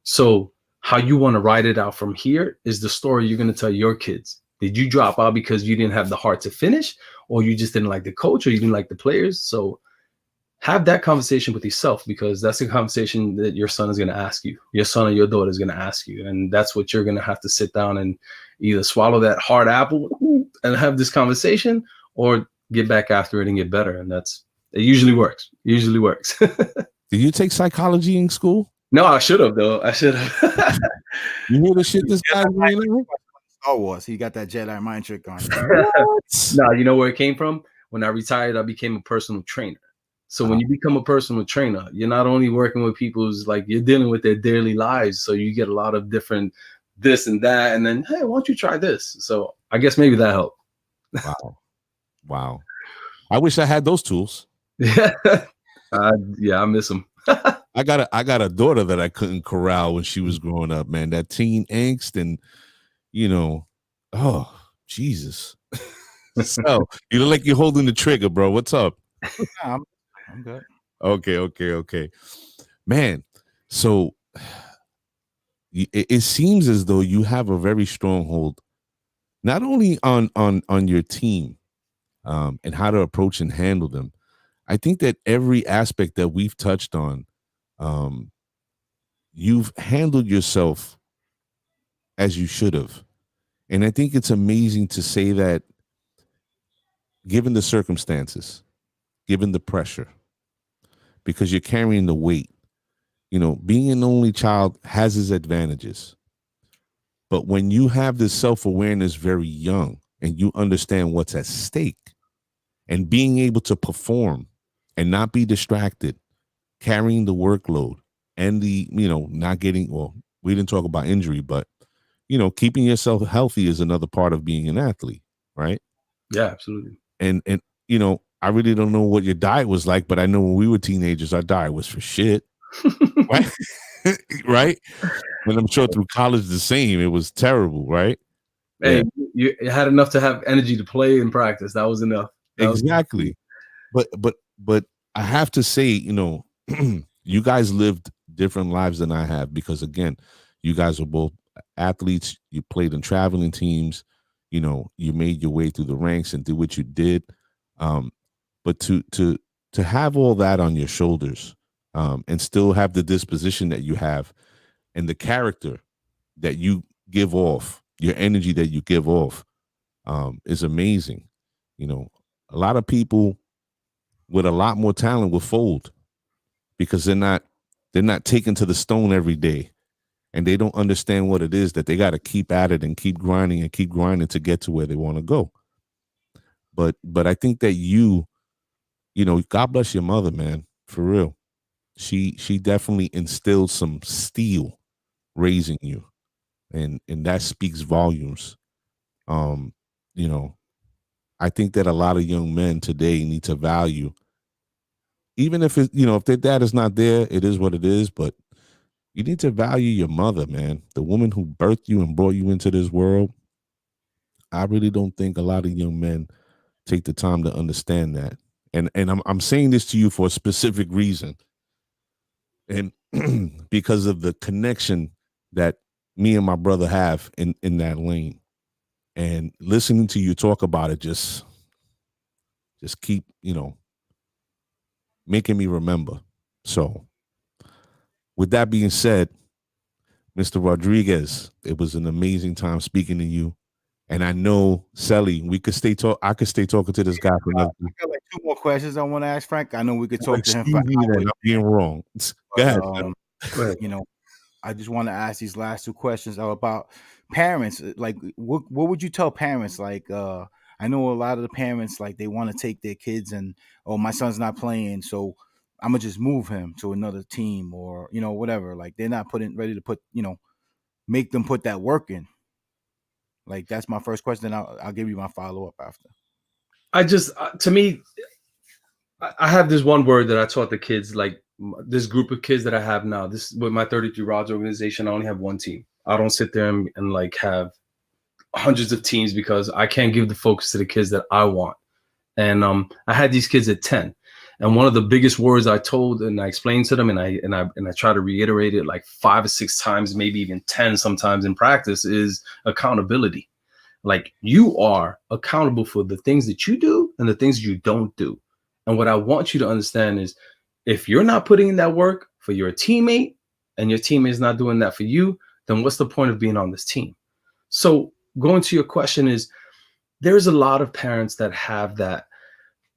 So how you want to ride it out from here is the story you're going to tell your kids. Did you drop out because you didn't have the heart to finish, or you just didn't like the coach, or you didn't like the players? So have that conversation with yourself, because that's a conversation that your son is going to ask you. Your son or your daughter is going to ask you. And that's what you're going to have to sit down and either swallow that hard apple and have this conversation, or get back after it and get better. And it usually works. Did you take psychology in school? No, I should have, though. I should have. You hear the shit this guy doing? Star Wars. He got that Jedi mind trick on. No, you know where it came from? When I retired, I became a personal trainer. So when you become a personal trainer, you're not only working with people's, like, you're dealing with their daily lives. So you get a lot of different this and that. And then, hey, why don't you try this? So I guess maybe that helped. Wow. I wish I had those tools. Yeah, I miss them. I got a daughter that I couldn't corral when she was growing up, man. That teen angst and, oh, Jesus. So, you look like you're holding the trigger, bro. What's up? I'm good. Okay. Man, so it seems as though you have a very strong hold, not only on your team and how to approach and handle them. I think that every aspect that we've touched on, You've handled yourself as you should have. And I think it's amazing to say that, given the circumstances, given the pressure, because you're carrying the weight. Being an only child has its advantages. But when you have this self-awareness very young and you understand what's at stake, and being able to perform and not be distracted, carrying the workload and the, not getting, well, we didn't talk about injury, but, keeping yourself healthy is another part of being an athlete, right? Yeah, absolutely. And I really don't know what your diet was like, but I know when we were teenagers, our diet was for shit. Right? Right? And I'm sure through college the same. It was terrible, right? Hey, you had enough to have energy to play and practice. That was enough. Exactly. But I have to say, you guys lived different lives than I have, because again, you guys are both athletes. You played in traveling teams. You made your way through the ranks and did what you did. But to have all that on your shoulders, and still have the disposition that you have and the character that you give off, your energy that you give off, is amazing. A lot of people with a lot more talent will fold because they're not taken to the stone every day, and they don't understand what it is that they got to keep at it and keep grinding to get to where they want to go. But I think that God bless your mother, man, for real. She definitely instilled some steel raising you, and that speaks volumes. I think that a lot of young men today need to value, even if if their dad is not there, it is what it is, but you need to value your mother, man, the woman who birthed you and brought you into this world. I really don't think a lot of young men take the time to understand that. And I'm saying this to you for a specific reason. And because of the connection that me and my brother have in that lane. And listening to you talk about it just keep, making me remember. So with that being said, Mr. Rodriguez, it was an amazing time speaking to you. And I know, Selly, I could stay talking to this guy for another. I got like 2 more questions I want to ask Frank. I know we could talk to him for hours. I'm being wrong. Go ahead. Go ahead. I just want to ask these last 2 questions about parents. Like, what would you tell parents? Like, I know a lot of the parents, like, they want to take their kids and, oh, my son's not playing, so I'm gonna just move him to another team, or whatever. Like, they're not ready to put, make them put that work in. Like, that's my first question. I'll give you my follow-up after. I just, to me, I have this one word that I taught the kids, like this group of kids that I have now. This with my 33 Rods organization, I only have one team. I don't sit there and like have hundreds of teams, because I can't give the focus to the kids that I want. And I had these kids at 10. And one of the biggest words I told and I explained to them, and I try to reiterate it like 5 or 6 times, maybe even 10 sometimes in practice, is accountability. Like, you are accountable for the things that you do and the things you don't do. And what I want you to understand is, if you're not putting in that work for your teammate and your teammate is not doing that for you, then what's the point of being on this team? So going to your question is, there's a lot of parents that have that,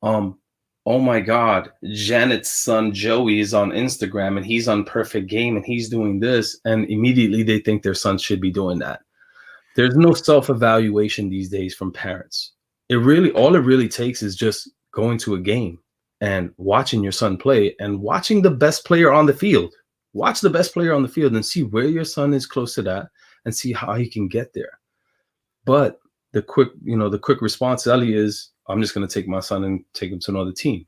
oh my God, Janet's son Joey is on Instagram and he's on Perfect Game and he's doing this, and immediately they think their son should be doing that. There's no self-evaluation these days from parents. All it really takes is just going to a game and watching your son play and watching the best player on the field. Watch the best player on the field and see where your son is close to that and see how he can get there. But the quick response, Ellie, is, I'm just going to take my son and take him to another team.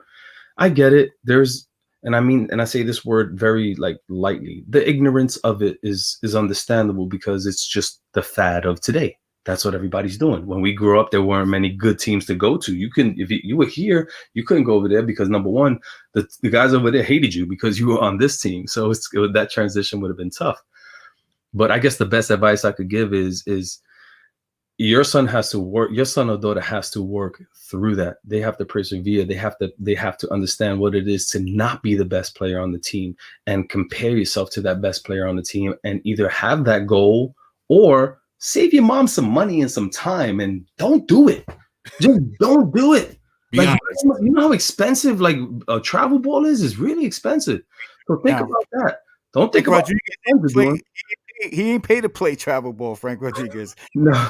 I get it. And I say this word very lightly. The ignorance of it is understandable, because it's just the fad of today. That's what everybody's doing. When we grew up, there weren't many good teams to go to. If you were here, you couldn't go over there because, number one, the guys over there hated you because you were on this team. So that transition would have been tough. But I guess the best advice I could give is your son has to work. Your son or daughter has to work through that. They have to persevere. They have to understand what it is to not be the best player on the team and compare yourself to that best player on the team, and either have that goal or save your mom some money and some time and don't do it. Just don't do it. Like, you know how expensive like a travel ball is? It's really expensive. So think about that. Don't think about Rodriguez. He ain't paid to play travel ball, Frank Rodriguez. No.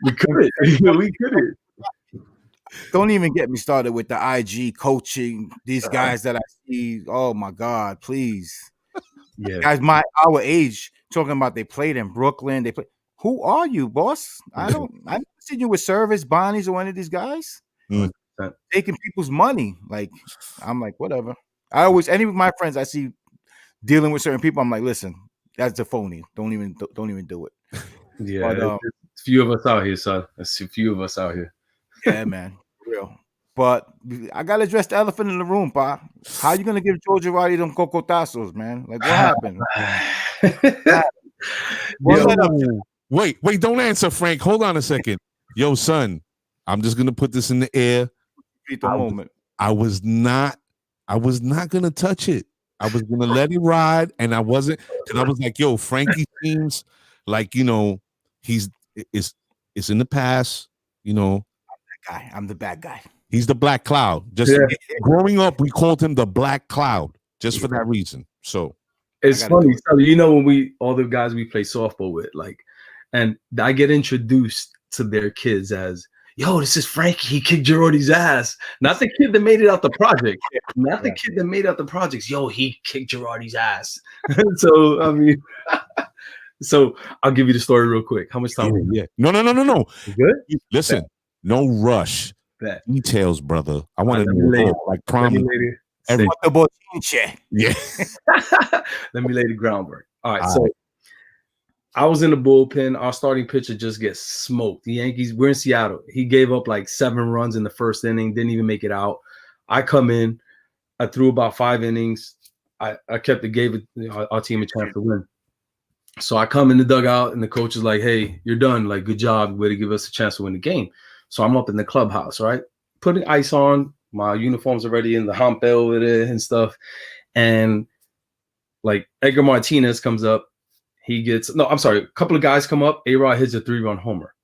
We couldn't. Don't even get me started with the IG coaching. These guys that I see. Oh my God, please. Yeah. Guys our age talking about they played in Brooklyn. They play. Who are you, boss? I don't see you with Service, Bonnie's, or one of these guys. Taking people's money. Like, I'm like, whatever. Any of my friends I see dealing with certain people, I'm like, listen, that's a phony. Don't even do it. Yeah, but, a few of us out here, son. There's a few of us out here. Yeah, man, for real. But I gotta address the elephant in the room, pa. How you gonna give Joe Girardi them cocotazos, man? Like, what happened? Wait, don't answer, Frank. Hold on a second. Yo, son, I'm just gonna put this in the air. I was not gonna touch it. I was gonna let it ride, and I wasn't, because I was like, yo, Frankie seems like, you know, it's in the past, you know. I'm the bad guy. He's the black cloud. Just growing up, we called him the black cloud just for that reason. So it's funny. So, you know, when all the guys we play softball with, like, and I get introduced to their kids as, yo, this is Frankie. He kicked Girardi's ass. Not the kid that made it out the project. Not the kid that made out the projects. Yo, he kicked Girardi's ass. So, I mean, so I'll give you the story real quick. How much time? Yeah. No. You good? Listen, no rush. Details, brother. I want to know, like, promise. Yeah. Let me lay the groundwork. All right. So I was in the bullpen. Our starting pitcher just gets smoked. The Yankees, we're in Seattle. He gave up like 7 runs in the first inning, didn't even make it out. I come in. I threw about 5 innings. I gave our team a chance to win. So I come in the dugout, and the coach is like, hey, you're done. Like, good job. Way to give us a chance to win the game. So I'm up in the clubhouse, right? Putting ice on. My uniform's already in the hump over there and stuff. And like Edgar Martinez comes up. A couple of guys come up. A-Rod hits a 3-run homer.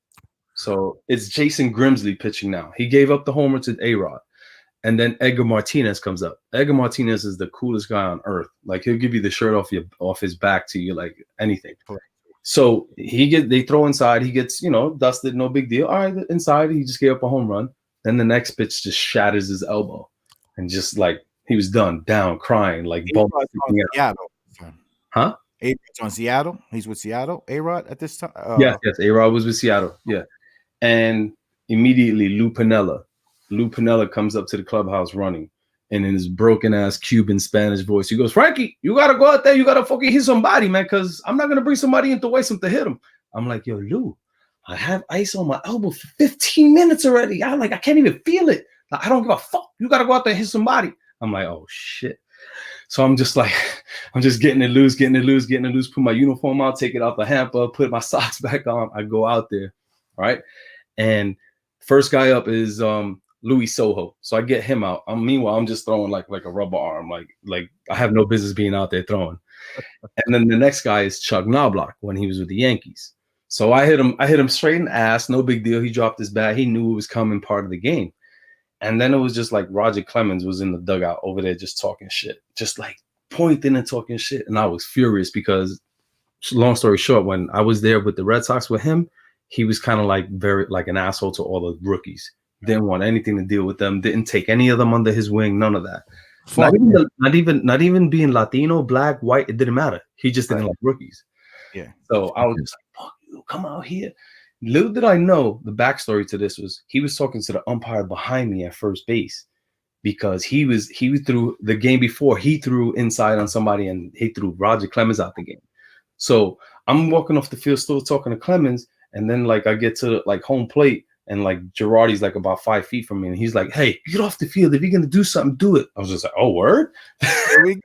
So it's Jason Grimsley pitching now. He gave up the homer to A-Rod. And then Edgar Martinez comes up. Edgar Martinez is the coolest guy on earth. Like, he'll give you the shirt off his back to you, like anything. So they throw inside. He gets, dusted, no big deal. All right, inside, he just gave up a home run. Then the next pitch just shatters his elbow, and just like he was done, down, crying, like Seattle. Huh? A-Rod's on Seattle. He's with Seattle. A-Rod at this time. Yes. A-Rod was with Seattle. Yeah, and immediately Lou Piniella comes up to the clubhouse running, and in his broken ass Cuban Spanish voice, he goes, "Frankie, you gotta go out there. You gotta fucking hit somebody, man, because I'm not gonna bring somebody into waste him to hit him." I'm like, yo, Lou, I have ice on my elbow for 15 minutes already. I can't even feel it. Like, I don't give a fuck. You gotta go out there and hit somebody. I'm like, oh shit. So I'm just getting it loose, put my uniform out, take it out the hamper, put my socks back on. I go out there, right? And first guy up is Louis Soho. So I get him out. Meanwhile, I'm just throwing like a rubber arm, like I have no business being out there throwing. And then the next guy is Chuck Knobloch when he was with the Yankees. So I hit him straight in the ass, no big deal. He dropped his bat. He knew it was coming, part of the game. And then it was just like Roger Clemens was in the dugout over there just talking shit, just like pointing and talking shit. And I was furious because, long story short, when I was there with the Red Sox with him, he was kind of like very like an asshole to all the rookies. Didn't want anything to deal with them. Didn't take any of them under his wing. None of that. Not even being Latino, black, white. It didn't matter. He just didn't like rookies. Yeah. So I was just like, fuck you, come out here. Little did I know the backstory to this was he was talking to the umpire behind me at first base because he threw the game before. He threw inside on somebody and he threw Roger Clemens out the game. So I'm walking off the field still talking to Clemens, and then like I get to like home plate and like Girardi's like about 5 feet from me, and he's like, "Hey, get off the field. If you're gonna do something, do it." I was just like, "Oh, word." Here we go.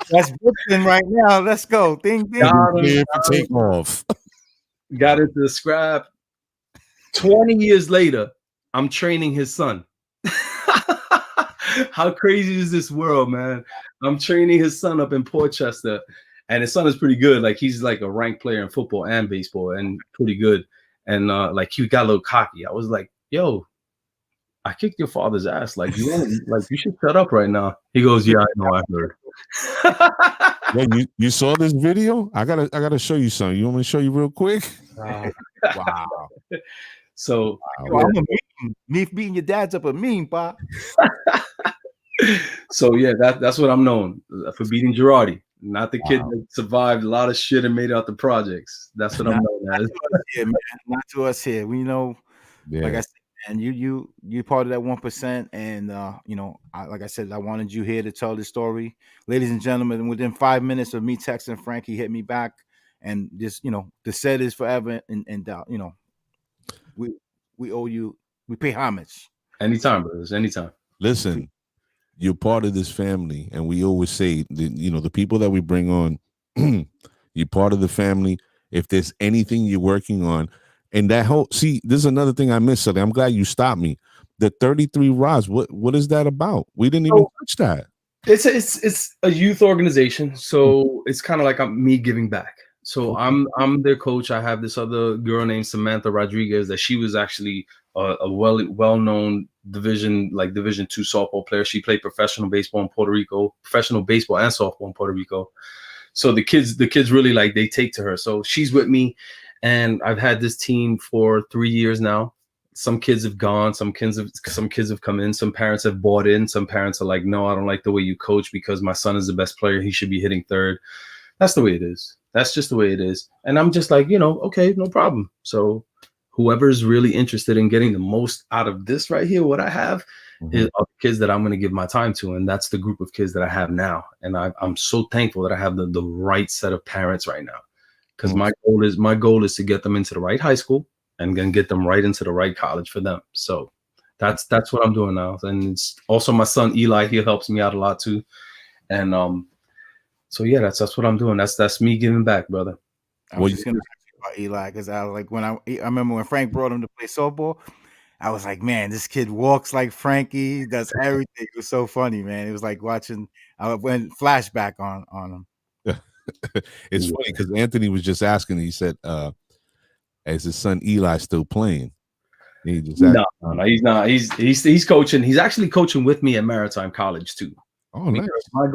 That's Brooklyn right now. Let's go. Ding ding. Take off. got into the scrap. 20 years later, I'm training his son. How crazy is this world, man? I'm training his son up in Portchester, and his son is pretty good. Like, he's like a ranked player in football and baseball, and pretty good. And like, he got a little cocky. I was like, "Yo, I kicked your father's ass. Like, you should shut up right now." He goes, "Yeah, I know, I heard." Yeah, you saw this video? I gotta show you something. You want me to show you real quick? Wow. So Yo, I'm a meme. Me beating your dad's up a meme, Pop. So yeah, that's what I'm known for, beating Girardi. Not the kid that survived a lot of shit and made it out the projects. That's what I'm known as. Not to us here. We know, like I said, and you part of that 1%. And like I said, I wanted you here to tell this story, ladies and gentlemen. Within 5 minutes of me texting Frank, he hit me back, and just the set is forever. And we owe you. We pay homage. Anytime, brothers. Anytime. Listen, you're part of this family, and we always say that, the people that we bring on, you're part of the family. If there's anything you're working on, and that whole this is another thing I missed. I'm glad you stopped me. The 33 rods. What is that about? We didn't even touch that. It's a youth organization, so it's kind of like me giving back. So I'm their coach. I have this other girl named Samantha Rodriguez that she was actually a well-known Division 2 softball player. She played professional baseball in Puerto Rico, professional baseball and softball in Puerto Rico. So the kids really they take to her. So she's with me, and I've had this team for 3 years now. Some kids have gone, some kids have come in, some parents have bought in, some parents are like, "No, I don't like the way you coach because my son is the best player. He should be hitting third." That's the way it is. That's just the way it is. And I'm just like, okay, no problem. So whoever's really interested in getting the most out of this right here, what I have, is the kids that I'm going to give my time to. And that's the group of kids that I have now. And I'm so thankful that I have the right set of parents right now. Because my goal is to get them into the right high school and then get them right into the right college for them. So that's what I'm doing now. And it's also my son, Eli, he helps me out a lot too. And so yeah, that's what I'm doing. That's me giving back, brother. I was just gonna ask you about Eli, because I was like, when I remember when Frank brought him to play softball, I was like, man, this kid walks like Frankie, does everything. It was so funny, man. It was like watching. I went flashback on him. It's funny because Anthony was just asking. He said, "Is his son Eli still playing?" He just no, he's not. He's coaching. He's actually coaching with me at Maritime College too. Oh, nice. My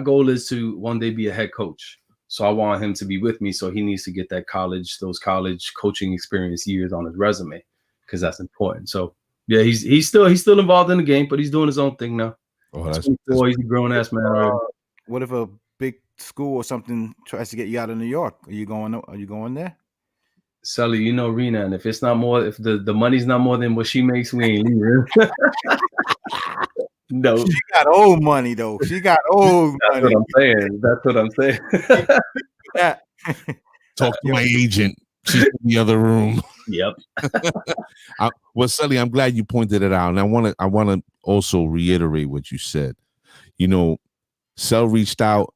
goal is to one day be a head coach. So I want him to be with me. So he needs to get those college coaching experience years on his resume, because that's important. So yeah, he's still involved in the game, but he's doing his own thing now. Oh, that's he's a grown ass man already. What if a big school or something tries to get you out of New York? Are you going there? Sully, Rena, and if it's not more, if the money's not more than what she makes, we ain't leaving. No, she got old money though. She got old money. That's what I'm saying. Talk to my agent. She's in the other room. Yep. Well, Sully, I'm glad you pointed it out, and I want to also reiterate what you said. Sel reached out,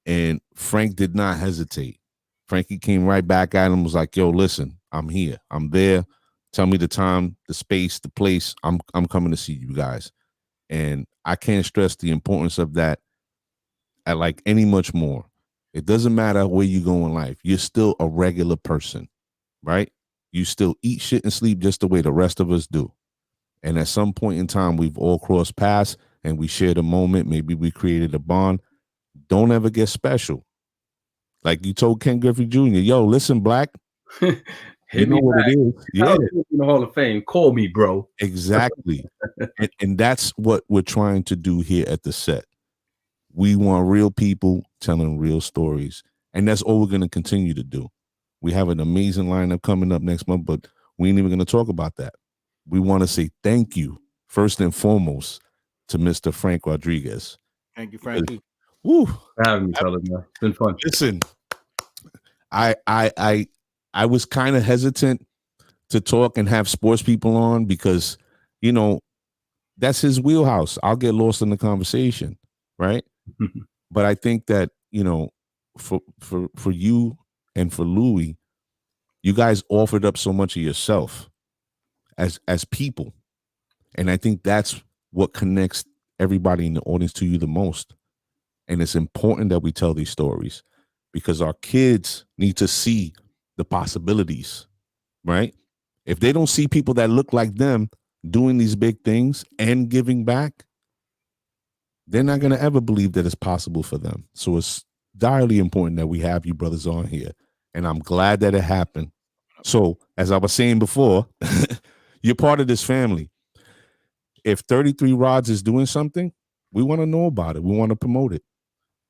and Frank did not hesitate. Frankie came right back at him, was like, "Yo, listen, I'm here. I'm there. Tell me the time, the space, the place. I'm coming to see you guys." And I can't stress the importance of that at like any much more. It doesn't matter where you go in life. You're still a regular person, right? You still eat, shit, and sleep just the way the rest of us do. And at some point in time, we've all crossed paths and we shared a moment. Maybe we created a bond. Don't ever get special. Like you told Ken Griffey Jr., "Yo, listen, Black, you know what it is. Yeah, in the Hall of Fame. Call me, bro." Exactly. and that's what we're trying to do here at the set. We want real people telling real stories, and that's all we're going to continue to do. We have an amazing lineup coming up next month, but we ain't even going to talk about that. We want to say thank you first and foremost to Mr. Frank Rodriguez. Thank you, Frankie. Woo! Having me, fellas, man. It's been fun. Listen, I was kind of hesitant to talk and have sports people on because, that's his wheelhouse. I'll get lost in the conversation, right? But I think that, for you and for Louis, You guys offered up so much of yourself as people. And I think that's what connects everybody in the audience to you the most. And it's important that we tell these stories because our kids need to see the possibilities, right? If they don't see people that look like them doing these big things and giving back, they're not going to ever believe that it's possible for them. So it's direly important that we have you brothers on here. And I'm glad that it happened. So as I was saying before, you're part of this family. If 33 Rods is doing something, we want to know about it. We want to promote it.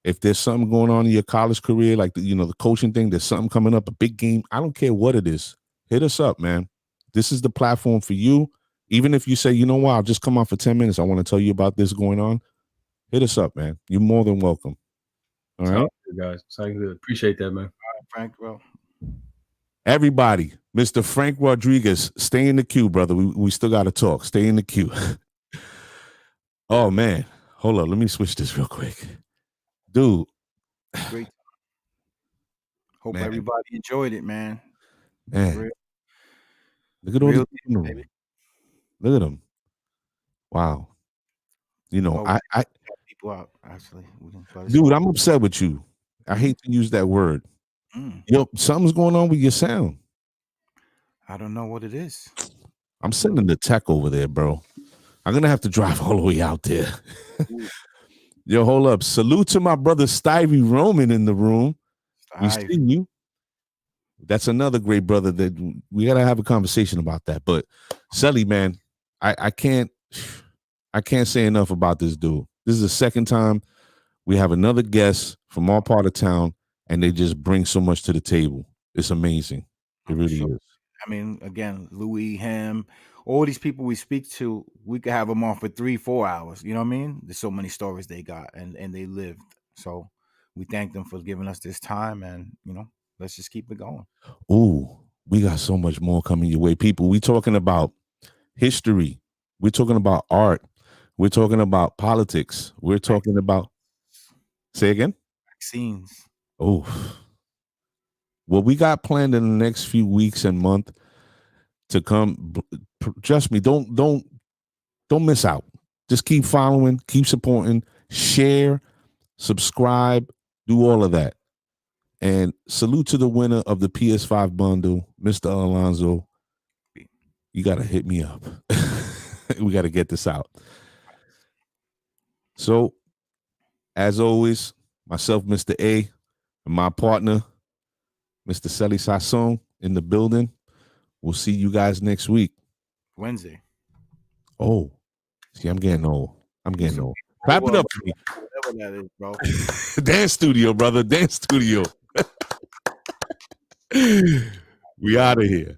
If there's something going on in your college career, like the coaching thing, there's something coming up, a big game. I don't care what it is. Hit us up, man. This is the platform for you. Even if you say, you know what, I'll just come on for 10 minutes. I want to tell you about this going on. Hit us up, man. You're more than welcome. All right, guys. Sounds good. Appreciate that, man. All right, Frank. Well, everybody, Mr. Frank Rodriguez, stay in the queue, brother. We still got to talk. Stay in the queue. Oh man, hold on. Let me switch this real quick, dude. Great. Hope Man. everybody enjoyed it, man. Man, look at all these people in the room. Look at them. Wow. I people out actually. Dude, I'm upset with you. I hate to use that word. Yo, something's going on with your sound. I don't know what it is. I'm sending the tech over there, bro. I'm gonna have to drive all the way out there. Yo, hold up. Salute to my brother Stevie Roman in the room. We see you. That's another great brother that we gotta have a conversation about that. But Sully, man, I can't say enough about this dude. This is the second time we have another guest from our part of town, and they just bring so much to the table. It's amazing. It really is. I mean, again, Louis, him, all these people we speak to, we could have them on for 3-4 hours. You know what I mean? There's so many stories they got and they lived. So we thank them for giving us this time, and let's just keep it going. Ooh, we got so much more coming your way, people. We talking about history. We're talking about art. We're talking about politics. We're talking about, say again? Vaccines. Oh, what we got planned in the next few weeks and month to come. Trust me, don't miss out. Just keep following, keep supporting, share, subscribe, do all of that. And salute to the winner of the PS5 bundle, Mr. Alonzo. You got to hit me up. We got to get this out. So, as always, myself, Mr. A, and my partner, Mr. Sally Sasson, in the building. We'll see you guys next week. Wednesday. Oh, see, I'm getting old. Clap it up for me. Whatever that is, bro. Dance studio, brother. Dance studio. We out of here.